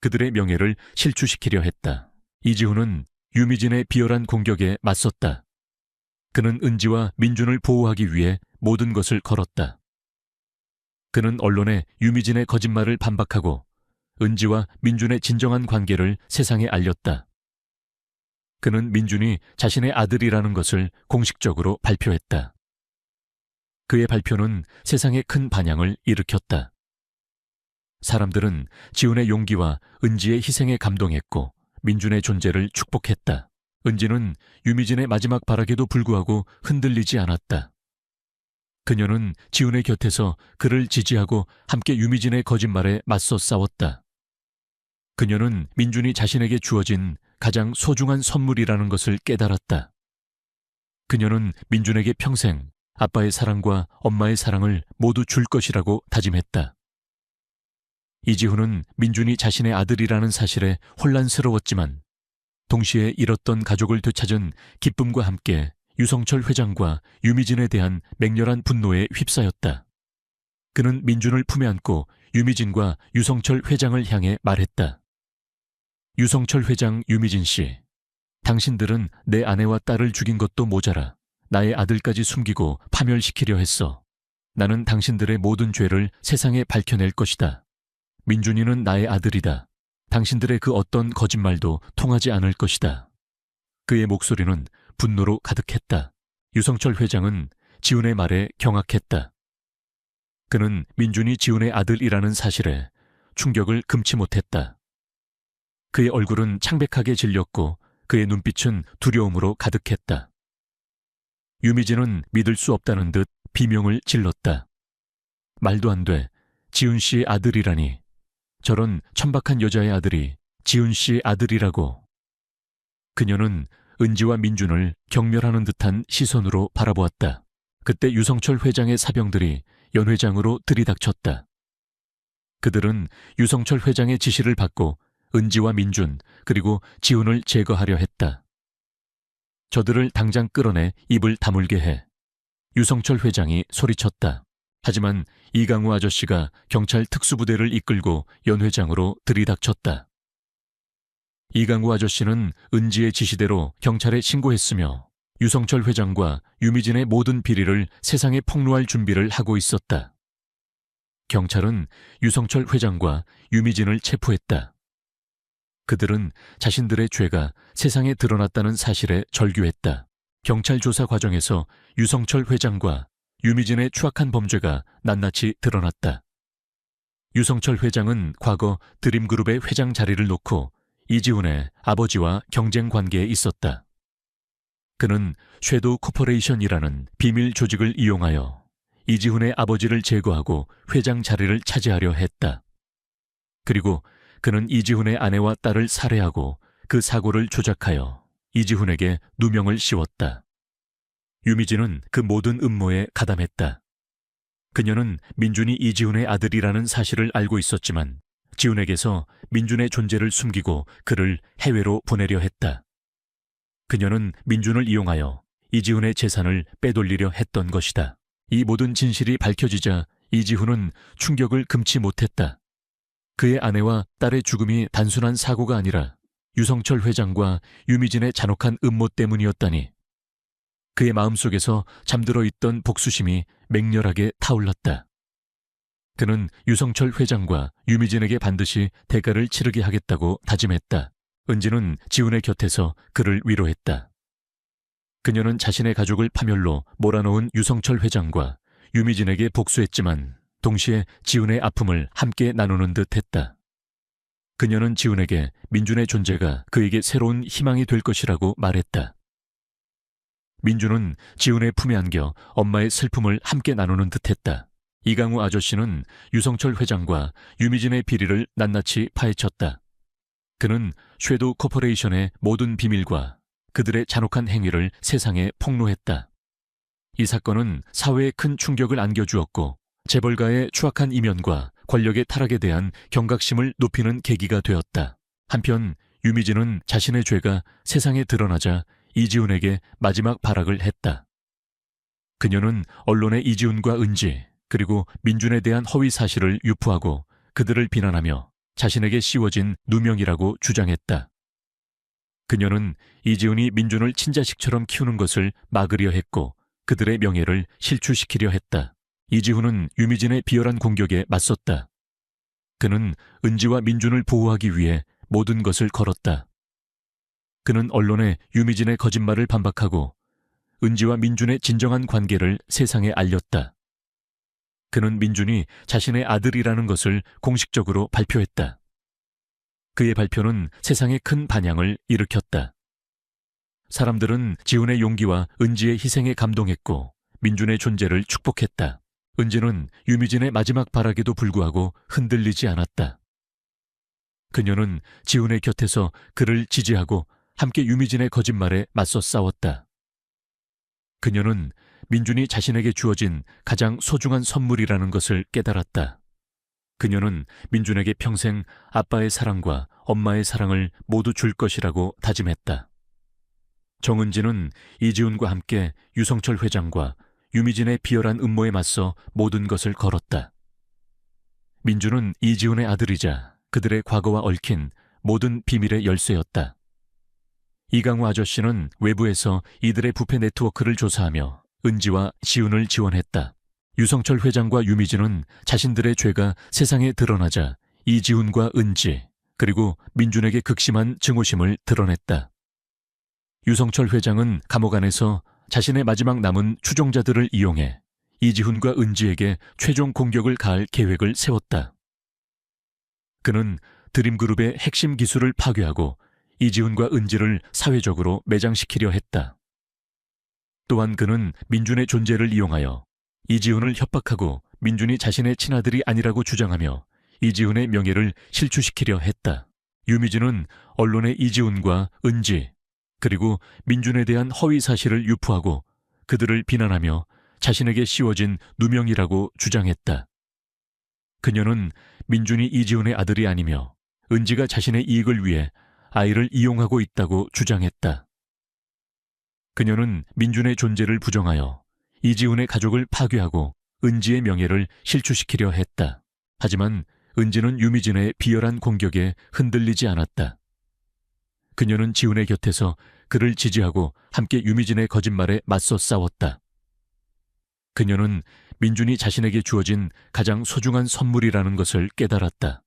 그들의 명예를 실추시키려 했다. 이지훈은 유미진의 비열한 공격에 맞섰다. 그는 은지와 민준을 보호하기 위해 모든 것을 걸었다. 그는 언론에 유미진의 거짓말을 반박하고 은지와 민준의 진정한 관계를 세상에 알렸다. 그는 민준이 자신의 아들이라는 것을 공식적으로 발표했다. 그의 발표는 세상에 큰 반향을 일으켰다. 사람들은 지훈의 용기와 은지의 희생에 감동했고 민준의 존재를 축복했다. 은지는 유미진의 마지막 발악에도 불구하고 흔들리지 않았다. 그녀는 지훈의 곁에서 그를 지지하고 함께 유미진의 거짓말에 맞서 싸웠다. 그녀는 민준이 자신에게 주어진 가장 소중한 선물이라는 것을 깨달았다. 그녀는 민준에게 평생 아빠의 사랑과 엄마의 사랑을 모두 줄 것이라고 다짐했다. 이지훈은 민준이 자신의 아들이라는 사실에 혼란스러웠지만 동시에 잃었던 가족을 되찾은 기쁨과 함께 유성철 회장과 유미진에 대한 맹렬한 분노에 휩싸였다. 그는 민준을 품에 안고 유미진과 유성철 회장을 향해 말했다. 유성철 회장, 유미진 씨, 당신들은 내 아내와 딸을 죽인 것도 모자라 나의 아들까지 숨기고 파멸시키려 했어. 나는 당신들의 모든 죄를 세상에 밝혀낼 것이다. 민준이는 나의 아들이다. 당신들의 그 어떤 거짓말도 통하지 않을 것이다. 그의 목소리는 분노로 가득했다. 유성철 회장은 지훈의 말에 경악했다. 그는 민준이 지훈의 아들이라는 사실에 충격을 금치 못했다. 그의 얼굴은 창백하게 질렸고 그의 눈빛은 두려움으로 가득했다. 유미진은 믿을 수 없다는 듯 비명을 질렀다. 말도 안 돼. 지훈 씨의 아들이라니. 저런 천박한 여자의 아들이 지훈 씨의 아들이라고. 그녀는 은지와 민준을 경멸하는 듯한 시선으로 바라보았다. 그때 유성철 회장의 사병들이 연 회장으로 들이닥쳤다. 그들은 유성철 회장의 지시를 받고 은지와 민준 그리고 지훈을 제거하려 했다. 저들을 당장 끌어내 입을 다물게 해. 유성철 회장이 소리쳤다. 하지만 이강우 아저씨가 경찰 특수부대를 이끌고 연 회장으로 들이닥쳤다. 이강우 아저씨는 은지의 지시대로 경찰에 신고했으며 유성철 회장과 유미진의 모든 비리를 세상에 폭로할 준비를 하고 있었다. 경찰은 유성철 회장과 유미진을 체포했다. 그들은 자신들의 죄가 세상에 드러났다는 사실에 절규했다. 경찰 조사 과정에서 유성철 회장과 유미진의 추악한 범죄가 낱낱이 드러났다. 유성철 회장은 과거 드림그룹의 회장 자리를 놓고 이지훈의 아버지와 경쟁 관계에 있었다. 그는 섀도우 코퍼레이션이라는 비밀 조직을 이용하여 이지훈의 아버지를 제거하고 회장 자리를 차지하려 했다. 그리고 그는 이지훈의 아내와 딸을 살해하고 그 사고를 조작하여 이지훈에게 누명을 씌웠다. 유미진은 그 모든 음모에 가담했다. 그녀는 민준이 이지훈의 아들이라는 사실을 알고 있었지만 지훈에게서 민준의 존재를 숨기고 그를 해외로 보내려 했다. 그녀는 민준을 이용하여 이지훈의 재산을 빼돌리려 했던 것이다. 이 모든 진실이 밝혀지자 이지훈은 충격을 금치 못했다. 그의 아내와 딸의 죽음이 단순한 사고가 아니라 유성철 회장과 유미진의 잔혹한 음모 때문이었다니. 그의 마음속에서 잠들어 있던 복수심이 맹렬하게 타올랐다. 그는 유성철 회장과 유미진에게 반드시 대가를 치르게 하겠다고 다짐했다. 은지는 지훈의 곁에서 그를 위로했다. 그녀는 자신의 가족을 파멸로 몰아넣은 유성철 회장과 유미진에게 복수했지만 동시에 지훈의 아픔을 함께 나누는 듯 했다. 그녀는 지훈에게 민준의 존재가 그에게 새로운 희망이 될 것이라고 말했다. 민준은 지훈의 품에 안겨 엄마의 슬픔을 함께 나누는 듯 했다. 이강우 아저씨는 유성철 회장과 유미진의 비리를 낱낱이 파헤쳤다. 그는 섀도우 코퍼레이션의 모든 비밀과 그들의 잔혹한 행위를 세상에 폭로했다. 이 사건은 사회에 큰 충격을 안겨주었고 재벌가의 추악한 이면과 권력의 타락에 대한 경각심을 높이는 계기가 되었다. 한편 유미진은 자신의 죄가 세상에 드러나자 이지훈에게 마지막 발악을 했다. 그녀는 언론에 이지훈과 은지 그리고 민준에 대한 허위 사실을 유포하고 그들을 비난하며 자신에게 씌워진 누명이라고 주장했다. 그녀는 이지훈이 민준을 친자식처럼 키우는 것을 막으려 했고 그들의 명예를 실추시키려 했다. 이지훈은 유미진의 비열한 공격에 맞섰다. 그는 은지와 민준을 보호하기 위해 모든 것을 걸었다. 그는 언론에 유미진의 거짓말을 반박하고 은지와 민준의 진정한 관계를 세상에 알렸다. 그는 민준이 자신의 아들이라는 것을 공식적으로 발표했다. 그의 발표는 세상에 큰 반향을 일으켰다. 사람들은 지훈의 용기와 은지의 희생에 감동했고 민준의 존재를 축복했다. 은지는 유미진의 마지막 발악에도 불구하고 흔들리지 않았다. 그녀는 지훈의 곁에서 그를 지지하고 함께 유미진의 거짓말에 맞서 싸웠다. 그녀는 민준이 자신에게 주어진 가장 소중한 선물이라는 것을 깨달았다. 그녀는 민준에게 평생 아빠의 사랑과 엄마의 사랑을 모두 줄 것이라고 다짐했다. 정은지는 이지훈과 함께 유성철 회장과 유미진의 비열한 음모에 맞서 모든 것을 걸었다. 민준은 이지훈의 아들이자 그들의 과거와 얽힌 모든 비밀의 열쇠였다. 이강우 아저씨는 외부에서 이들의 부패 네트워크를 조사하며 은지와 지훈을 지원했다. 유성철 회장과 유미진은 자신들의 죄가 세상에 드러나자 이지훈과 은지 그리고 민준에게 극심한 증오심을 드러냈다. 유성철 회장은 감옥 안에서 자신의 마지막 남은 추종자들을 이용해 이지훈과 은지에게 최종 공격을 가할 계획을 세웠다. 그는 드림그룹의 핵심 기술을 파괴하고 이지훈과 은지를 사회적으로 매장시키려 했다. 또한 그는 민준의 존재를 이용하여 이지훈을 협박하고 민준이 자신의 친아들이 아니라고 주장하며 이지훈의 명예를 실추시키려 했다. 유미진은 언론에 이지훈과 은지 그리고 민준에 대한 허위 사실을 유포하고 그들을 비난하며 자신에게 씌워진 누명이라고 주장했다. 그녀는 민준이 이지훈의 아들이 아니며 은지가 자신의 이익을 위해 아이를 이용하고 있다고 주장했다. 그녀는 민준의 존재를 부정하여 이지훈의 가족을 파괴하고 은지의 명예를 실추시키려 했다. 하지만 은지는 유미진의 비열한 공격에 흔들리지 않았다. 그녀는 지훈의 곁에서 그를 지지하고 함께 유미진의 거짓말에 맞서 싸웠다. 그녀는 민준이 자신에게 주어진 가장 소중한 선물이라는 것을 깨달았다.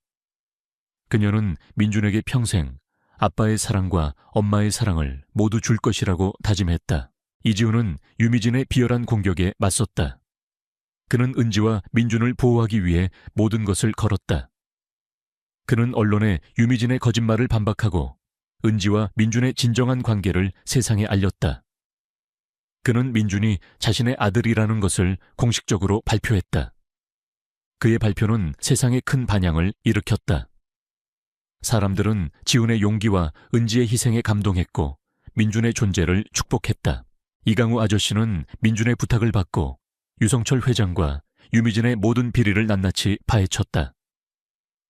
그녀는 민준에게 평생 아빠의 사랑과 엄마의 사랑을 모두 줄 것이라고 다짐했다. 이지훈은 유미진의 비열한 공격에 맞섰다. 그는 은지와 민준을 보호하기 위해 모든 것을 걸었다. 그는 언론에 유미진의 거짓말을 반박하고 은지와 민준의 진정한 관계를 세상에 알렸다. 그는 민준이 자신의 아들이라는 것을 공식적으로 발표했다. 그의 발표는 세상에 큰 반향을 일으켰다. 사람들은 지훈의 용기와 은지의 희생에 감동했고 민준의 존재를 축복했다. 이강우 아저씨는 민준의 부탁을 받고 유성철 회장과 유미진의 모든 비리를 낱낱이 파헤쳤다.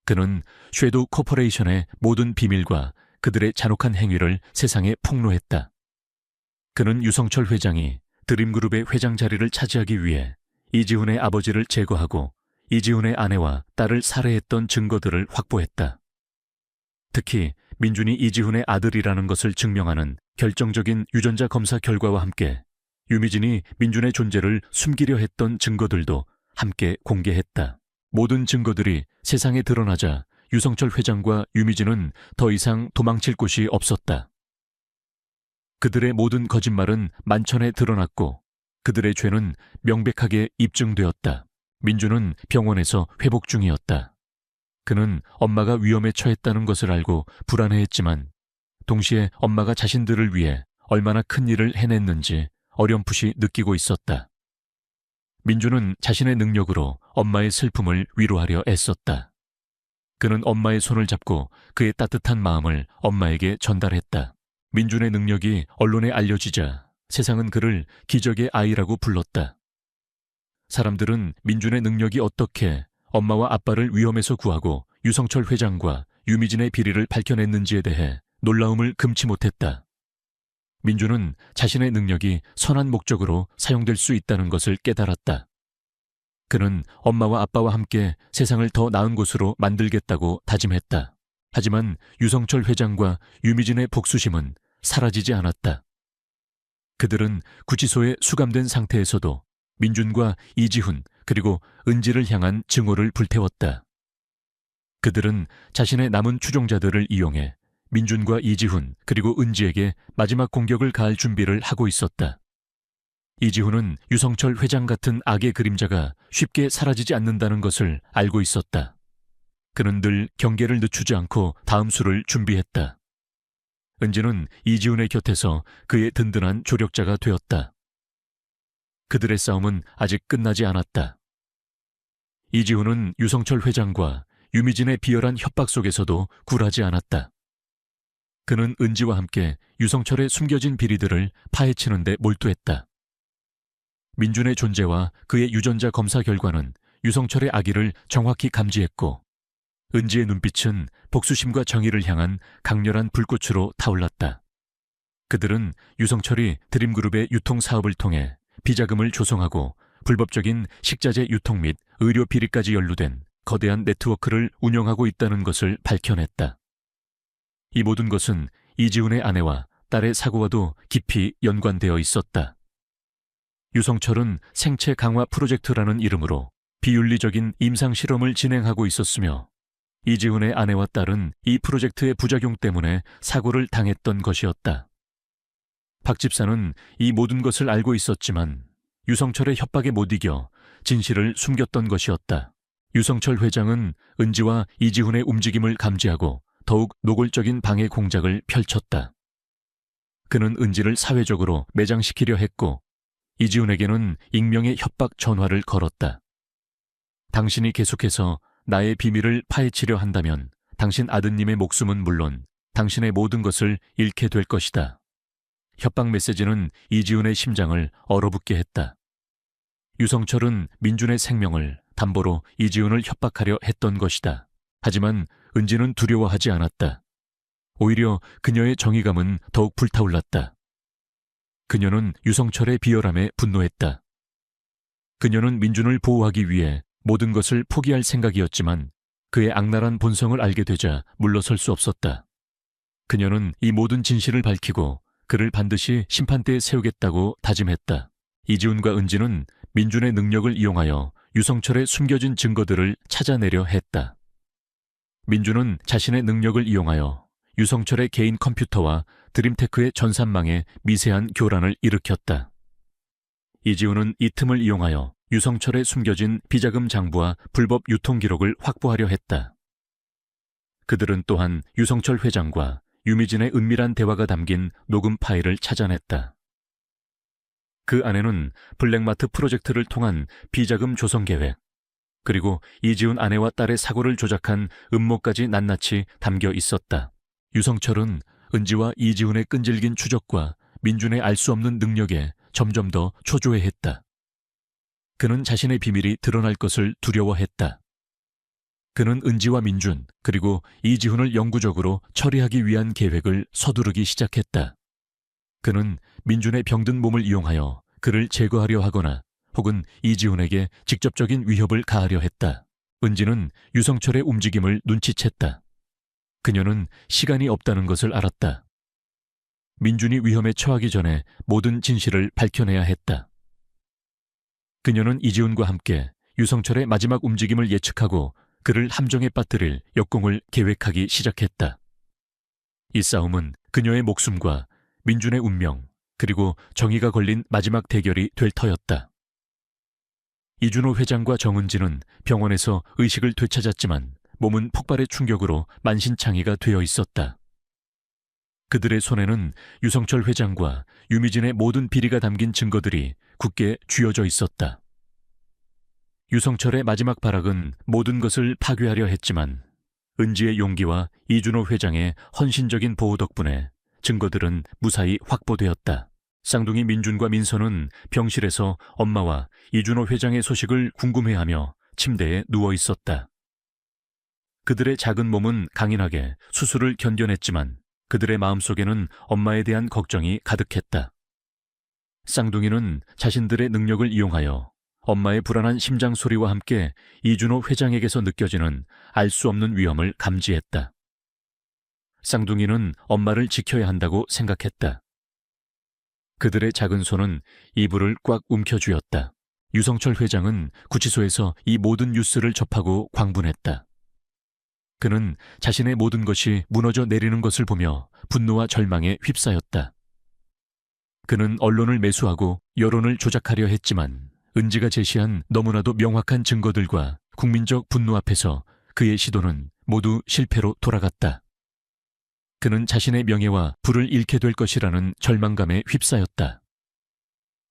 그는 섀도우 코퍼레이션의 모든 비밀과 그들의 잔혹한 행위를 세상에 폭로했다. 그는 유성철 회장이 드림그룹의 회장 자리를 차지하기 위해 이지훈의 아버지를 제거하고 이지훈의 아내와 딸을 살해했던 증거들을 확보했다. 특히 민준이 이지훈의 아들이라는 것을 증명하는 결정적인 유전자 검사 결과와 함께 유미진이 민준의 존재를 숨기려 했던 증거들도 함께 공개했다. 모든 증거들이 세상에 드러나자 유성철 회장과 유미진은 더 이상 도망칠 곳이 없었다. 그들의 모든 거짓말은 만천에 드러났고 그들의 죄는 명백하게 입증되었다. 민준은 병원에서 회복 중이었다. 그는 엄마가 위험에 처했다는 것을 알고 불안해했지만 동시에 엄마가 자신들을 위해 얼마나 큰 일을 해냈는지 어렴풋이 느끼고 있었다. 민준은 자신의 능력으로 엄마의 슬픔을 위로하려 애썼다. 그는 엄마의 손을 잡고 그의 따뜻한 마음을 엄마에게 전달했다. 민준의 능력이 언론에 알려지자 세상은 그를 기적의 아이라고 불렀다. 사람들은 민준의 능력이 어떻게 엄마와 아빠를 위험에서 구하고 유성철 회장과 유미진의 비리를 밝혀냈는지에 대해 놀라움을 금치 못했다. 민주는 자신의 능력이 선한 목적으로 사용될 수 있다는 것을 깨달았다. 그는 엄마와 아빠와 함께 세상을 더 나은 곳으로 만들겠다고 다짐했다. 하지만 유성철 회장과 유미진의 복수심은 사라지지 않았다. 그들은 구치소에 수감된 상태에서도 민준과 이지훈 그리고 은지를 향한 증오를 불태웠다. 그들은 자신의 남은 추종자들을 이용해 민준과 이지훈 그리고 은지에게 마지막 공격을 가할 준비를 하고 있었다. 이지훈은 유성철 회장 같은 악의 그림자가 쉽게 사라지지 않는다는 것을 알고 있었다. 그는 늘 경계를 늦추지 않고 다음 수를 준비했다. 은지는 이지훈의 곁에서 그의 든든한 조력자가 되었다. 그들의 싸움은 아직 끝나지 않았다. 이지훈은 유성철 회장과 유미진의 비열한 협박 속에서도 굴하지 않았다. 그는 은지와 함께 유성철의 숨겨진 비리들을 파헤치는 데 몰두했다. 민준의 존재와 그의 유전자 검사 결과는 유성철의 악의를 정확히 감지했고 은지의 눈빛은 복수심과 정의를 향한 강렬한 불꽃으로 타올랐다. 그들은 유성철이 드림그룹의 유통사업을 통해 비자금을 조성하고 불법적인 식자재 유통 및 의료 비리까지 연루된 거대한 네트워크를 운영하고 있다는 것을 밝혀냈다. 이 모든 것은 이지훈의 아내와 딸의 사고와도 깊이 연관되어 있었다. 유성철은 생체 강화 프로젝트라는 이름으로 비윤리적인 임상 실험을 진행하고 있었으며 이지훈의 아내와 딸은 이 프로젝트의 부작용 때문에 사고를 당했던 것이었다. 박 집사는 이 모든 것을 알고 있었지만 유성철의 협박에 못 이겨 진실을 숨겼던 것이었다. 유성철 회장은 은지와 이지훈의 움직임을 감지하고 더욱 노골적인 방해 공작을 펼쳤다. 그는 은지를 사회적으로 매장시키려 했고 이지훈에게는 익명의 협박 전화를 걸었다. 당신이 계속해서 나의 비밀을 파헤치려 한다면 당신 아드님의 목숨은 물론 당신의 모든 것을 잃게 될 것이다. 협박 메시지는 이지훈의 심장을 얼어붙게 했다. 유성철은 민준의 생명을 담보로 이지훈을 협박하려 했던 것이다. 하지만 은지는 두려워하지 않았다. 오히려 그녀의 정의감은 더욱 불타올랐다. 그녀는 유성철의 비열함에 분노했다. 그녀는 민준을 보호하기 위해 모든 것을 포기할 생각이었지만 그의 악랄한 본성을 알게 되자 물러설 수 없었다. 그녀는 이 모든 진실을 밝히고 그를 반드시 심판대에 세우겠다고 다짐했다. 이지훈과 은지는 민준의 능력을 이용하여 유성철의 숨겨진 증거들을 찾아내려 했다. 민준은 자신의 능력을 이용하여 유성철의 개인 컴퓨터와 드림테크의 전산망에 미세한 교란을 일으켰다. 이지훈은 이 틈을 이용하여 유성철의 숨겨진 비자금 장부와 불법 유통 기록을 확보하려 했다. 그들은 또한 유성철 회장과 유미진의 은밀한 대화가 담긴 녹음 파일을 찾아냈다. 그 안에는 블랙마트 프로젝트를 통한 비자금 조성 계획, 그리고 이지훈 아내와 딸의 사고를 조작한 음모까지 낱낱이 담겨 있었다. 유성철은 은지와 이지훈의 끈질긴 추적과 민준의 알 수 없는 능력에 점점 더 초조해했다. 그는 자신의 비밀이 드러날 것을 두려워했다. 그는 은지와 민준 그리고 이지훈을 영구적으로 처리하기 위한 계획을 서두르기 시작했다. 그는 민준의 병든 몸을 이용하여 그를 제거하려 하거나 혹은 이지훈에게 직접적인 위협을 가하려 했다. 은지는 유성철의 움직임을 눈치챘다. 그녀는 시간이 없다는 것을 알았다. 민준이 위험에 처하기 전에 모든 진실을 밝혀내야 했다. 그녀는 이지훈과 함께 유성철의 마지막 움직임을 예측하고 그를 함정에 빠뜨릴 역공을 계획하기 시작했다. 이 싸움은 그녀의 목숨과 민준의 운명, 그리고 정의가 걸린 마지막 대결이 될 터였다. 이준호 회장과 정은지는 병원에서 의식을 되찾았지만 몸은 폭발의 충격으로 만신창이가 되어 있었다. 그들의 손에는 유성철 회장과 유미진의 모든 비리가 담긴 증거들이 굳게 쥐어져 있었다. 유성철의 마지막 발악은 모든 것을 파괴하려 했지만 은지의 용기와 이준호 회장의 헌신적인 보호 덕분에 증거들은 무사히 확보되었다. 쌍둥이 민준과 민서는 병실에서 엄마와 이준호 회장의 소식을 궁금해하며 침대에 누워 있었다. 그들의 작은 몸은 강인하게 수술을 견뎌냈지만 그들의 마음속에는 엄마에 대한 걱정이 가득했다. 쌍둥이는 자신들의 능력을 이용하여 엄마의 불안한 심장 소리와 함께 이준호 회장에게서 느껴지는 알 수 없는 위험을 감지했다. 쌍둥이는 엄마를 지켜야 한다고 생각했다. 그들의 작은 손은 이불을 꽉 움켜쥐었다. 유성철 회장은 구치소에서 이 모든 뉴스를 접하고 광분했다. 그는 자신의 모든 것이 무너져 내리는 것을 보며 분노와 절망에 휩싸였다. 그는 언론을 매수하고 여론을 조작하려 했지만 은지가 제시한 너무나도 명확한 증거들과 국민적 분노 앞에서 그의 시도는 모두 실패로 돌아갔다. 그는 자신의 명예와 부를 잃게 될 것이라는 절망감에 휩싸였다.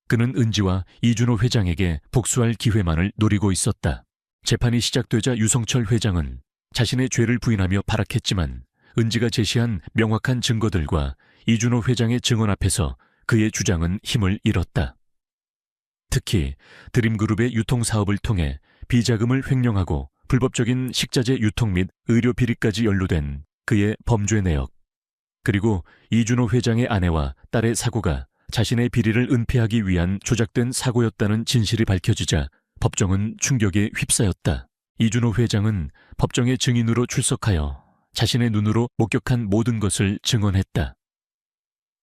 그는 은지와 이준호 회장에게 복수할 기회만을 노리고 있었다. 재판이 시작되자 유성철 회장은 자신의 죄를 부인하며 발악했지만 은지가 제시한 명확한 증거들과 이준호 회장의 증언 앞에서 그의 주장은 힘을 잃었다. 특히 드림그룹의 유통사업을 통해 비자금을 횡령하고 불법적인 식자재 유통 및 의료 비리까지 연루된 그의 범죄 내역, 그리고 이준호 회장의 아내와 딸의 사고가 자신의 비리를 은폐하기 위한 조작된 사고였다는 진실이 밝혀지자 법정은 충격에 휩싸였다. 이준호 회장은 법정의 증인으로 출석하여 자신의 눈으로 목격한 모든 것을 증언했다.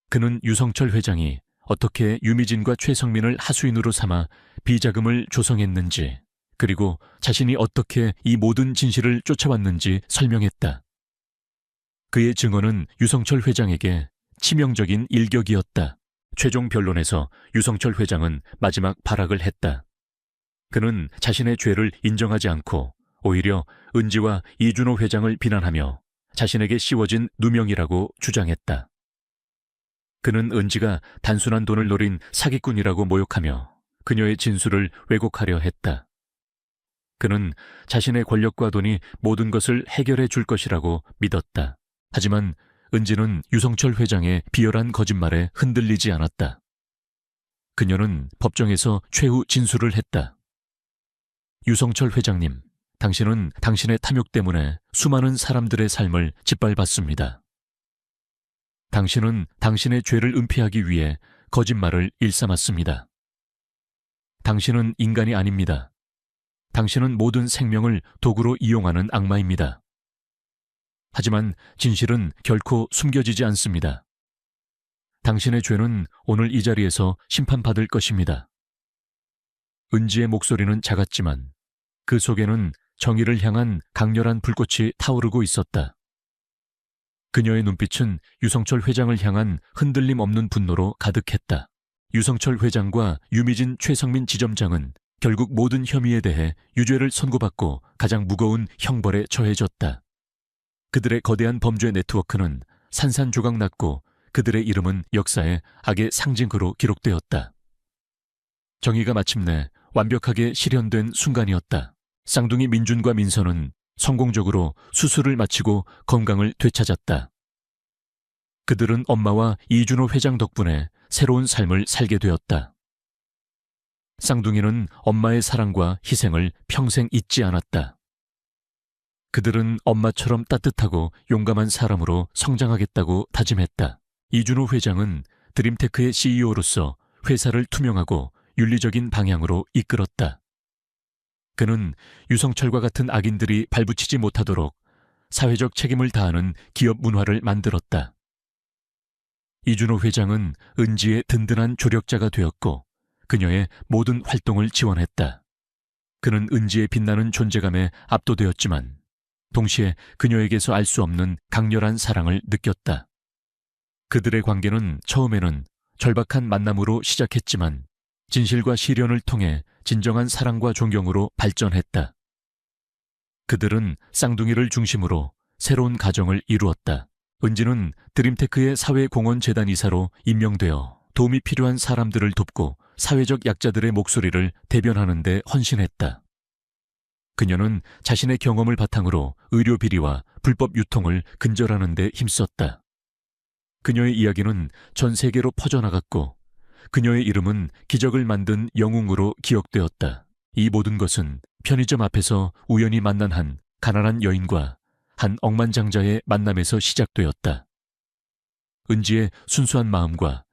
그는 유성철 회장이 어떻게 유미진과 최성민을 하수인으로 삼아 비자금을 조성했는지, 그리고 자신이 어떻게 이 모든 진실을 쫓아왔는지 설명했다. 그의 증언은 유성철 회장에게 치명적인 일격이었다. 최종 변론에서 유성철 회장은 마지막 발악을 했다. 그는 자신의 죄를 인정하지 않고 오히려 은지와 이준호 회장을 비난하며 자신에게 씌워진 누명이라고 주장했다. 그는 은지가 단순한 돈을 노린 사기꾼이라고 모욕하며 그녀의 진술을 왜곡하려 했다. 그는 자신의 권력과 돈이 모든 것을 해결해 줄 것이라고 믿었다. 하지만 은지는 유성철 회장의 비열한 거짓말에 흔들리지 않았다. 그녀는 법정에서 최후 진술을 했다. 유성철 회장님, 당신은 당신의 탐욕 때문에 수많은 사람들의 삶을 짓밟았습니다. 당신은 당신의 죄를 은폐하기 위해 거짓말을 일삼았습니다. 당신은 인간이 아닙니다. 당신은 모든 생명을 도구로 이용하는 악마입니다. 하지만 진실은 결코 숨겨지지 않습니다. 당신의 죄는 오늘 이 자리에서 심판받을 것입니다. 은지의 목소리는 작았지만 그 속에는 정의를 향한 강렬한 불꽃이 타오르고 있었다. 그녀의 눈빛은 유성철 회장을 향한 흔들림 없는 분노로 가득했다. 유성철 회장과 유미진 최성민 지점장은 결국 모든 혐의에 대해 유죄를 선고받고 가장 무거운 형벌에 처해졌다. 그들의 거대한 범죄 네트워크는 산산조각 났고 그들의 이름은 역사의 악의 상징으로 기록되었다. 정의가 마침내 완벽하게 실현된 순간이었다. 쌍둥이 민준과 민서는 성공적으로 수술을 마치고 건강을 되찾았다. 그들은 엄마와 이준호 회장 덕분에 새로운 삶을 살게 되었다. 쌍둥이는 엄마의 사랑과 희생을 평생 잊지 않았다. 그들은 엄마처럼 따뜻하고 용감한 사람으로 성장하겠다고 다짐했다. 이준호 회장은 드림테크의 CEO로서 회사를 투명하고 윤리적인 방향으로 이끌었다. 그는 유성철과 같은 악인들이 발붙이지 못하도록 사회적 책임을 다하는 기업 문화를 만들었다. 이준호 회장은 은지의 든든한 조력자가 되었고 그녀의 모든 활동을 지원했다. 그는 은지의 빛나는 존재감에 압도되었지만 동시에 그녀에게서 알 수 없는 강렬한 사랑을 느꼈다. 그들의 관계는 처음에는 절박한 만남으로 시작했지만 진실과 시련을 통해 진정한 사랑과 존경으로 발전했다. 그들은 쌍둥이를 중심으로 새로운 가정을 이루었다. 은지는 드림테크의 사회공헌재단 이사로 임명되어 도움이 필요한 사람들을 돕고 사회적 약자들의 목소리를 대변하는 데 헌신했다. 그녀는 자신의 경험을 바탕으로 의료 비리와 불법 유통을 근절하는 데 힘썼다. 그녀의 이야기는 전 세계로 퍼져나갔고 그녀의 이름은 기적을 만든 영웅으로 기억되었다. 이 모든 것은 편의점 앞에서 우연히 만난 한 가난한 여인과 한 억만장자의 만남에서 시작되었다. 은지의 순수한 마음과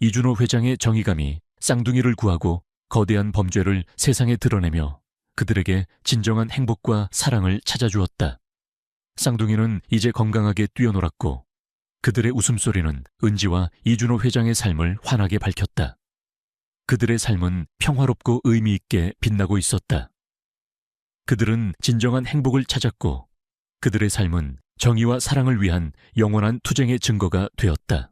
이준호 회장의 정의감이 쌍둥이를 구하고 거대한 범죄를 세상에 드러내며 그들에게 진정한 행복과 사랑을 찾아주었다. 쌍둥이는 이제 건강하게 뛰어놀았고 그들의 웃음소리는 은지와 이준호 회장의 삶을 환하게 밝혔다. 그들의 삶은 평화롭고 의미 있게 빛나고 있었다. 그들은 진정한 행복을 찾았고 그들의 삶은 정의와 사랑을 위한 영원한 투쟁의 증거가 되었다.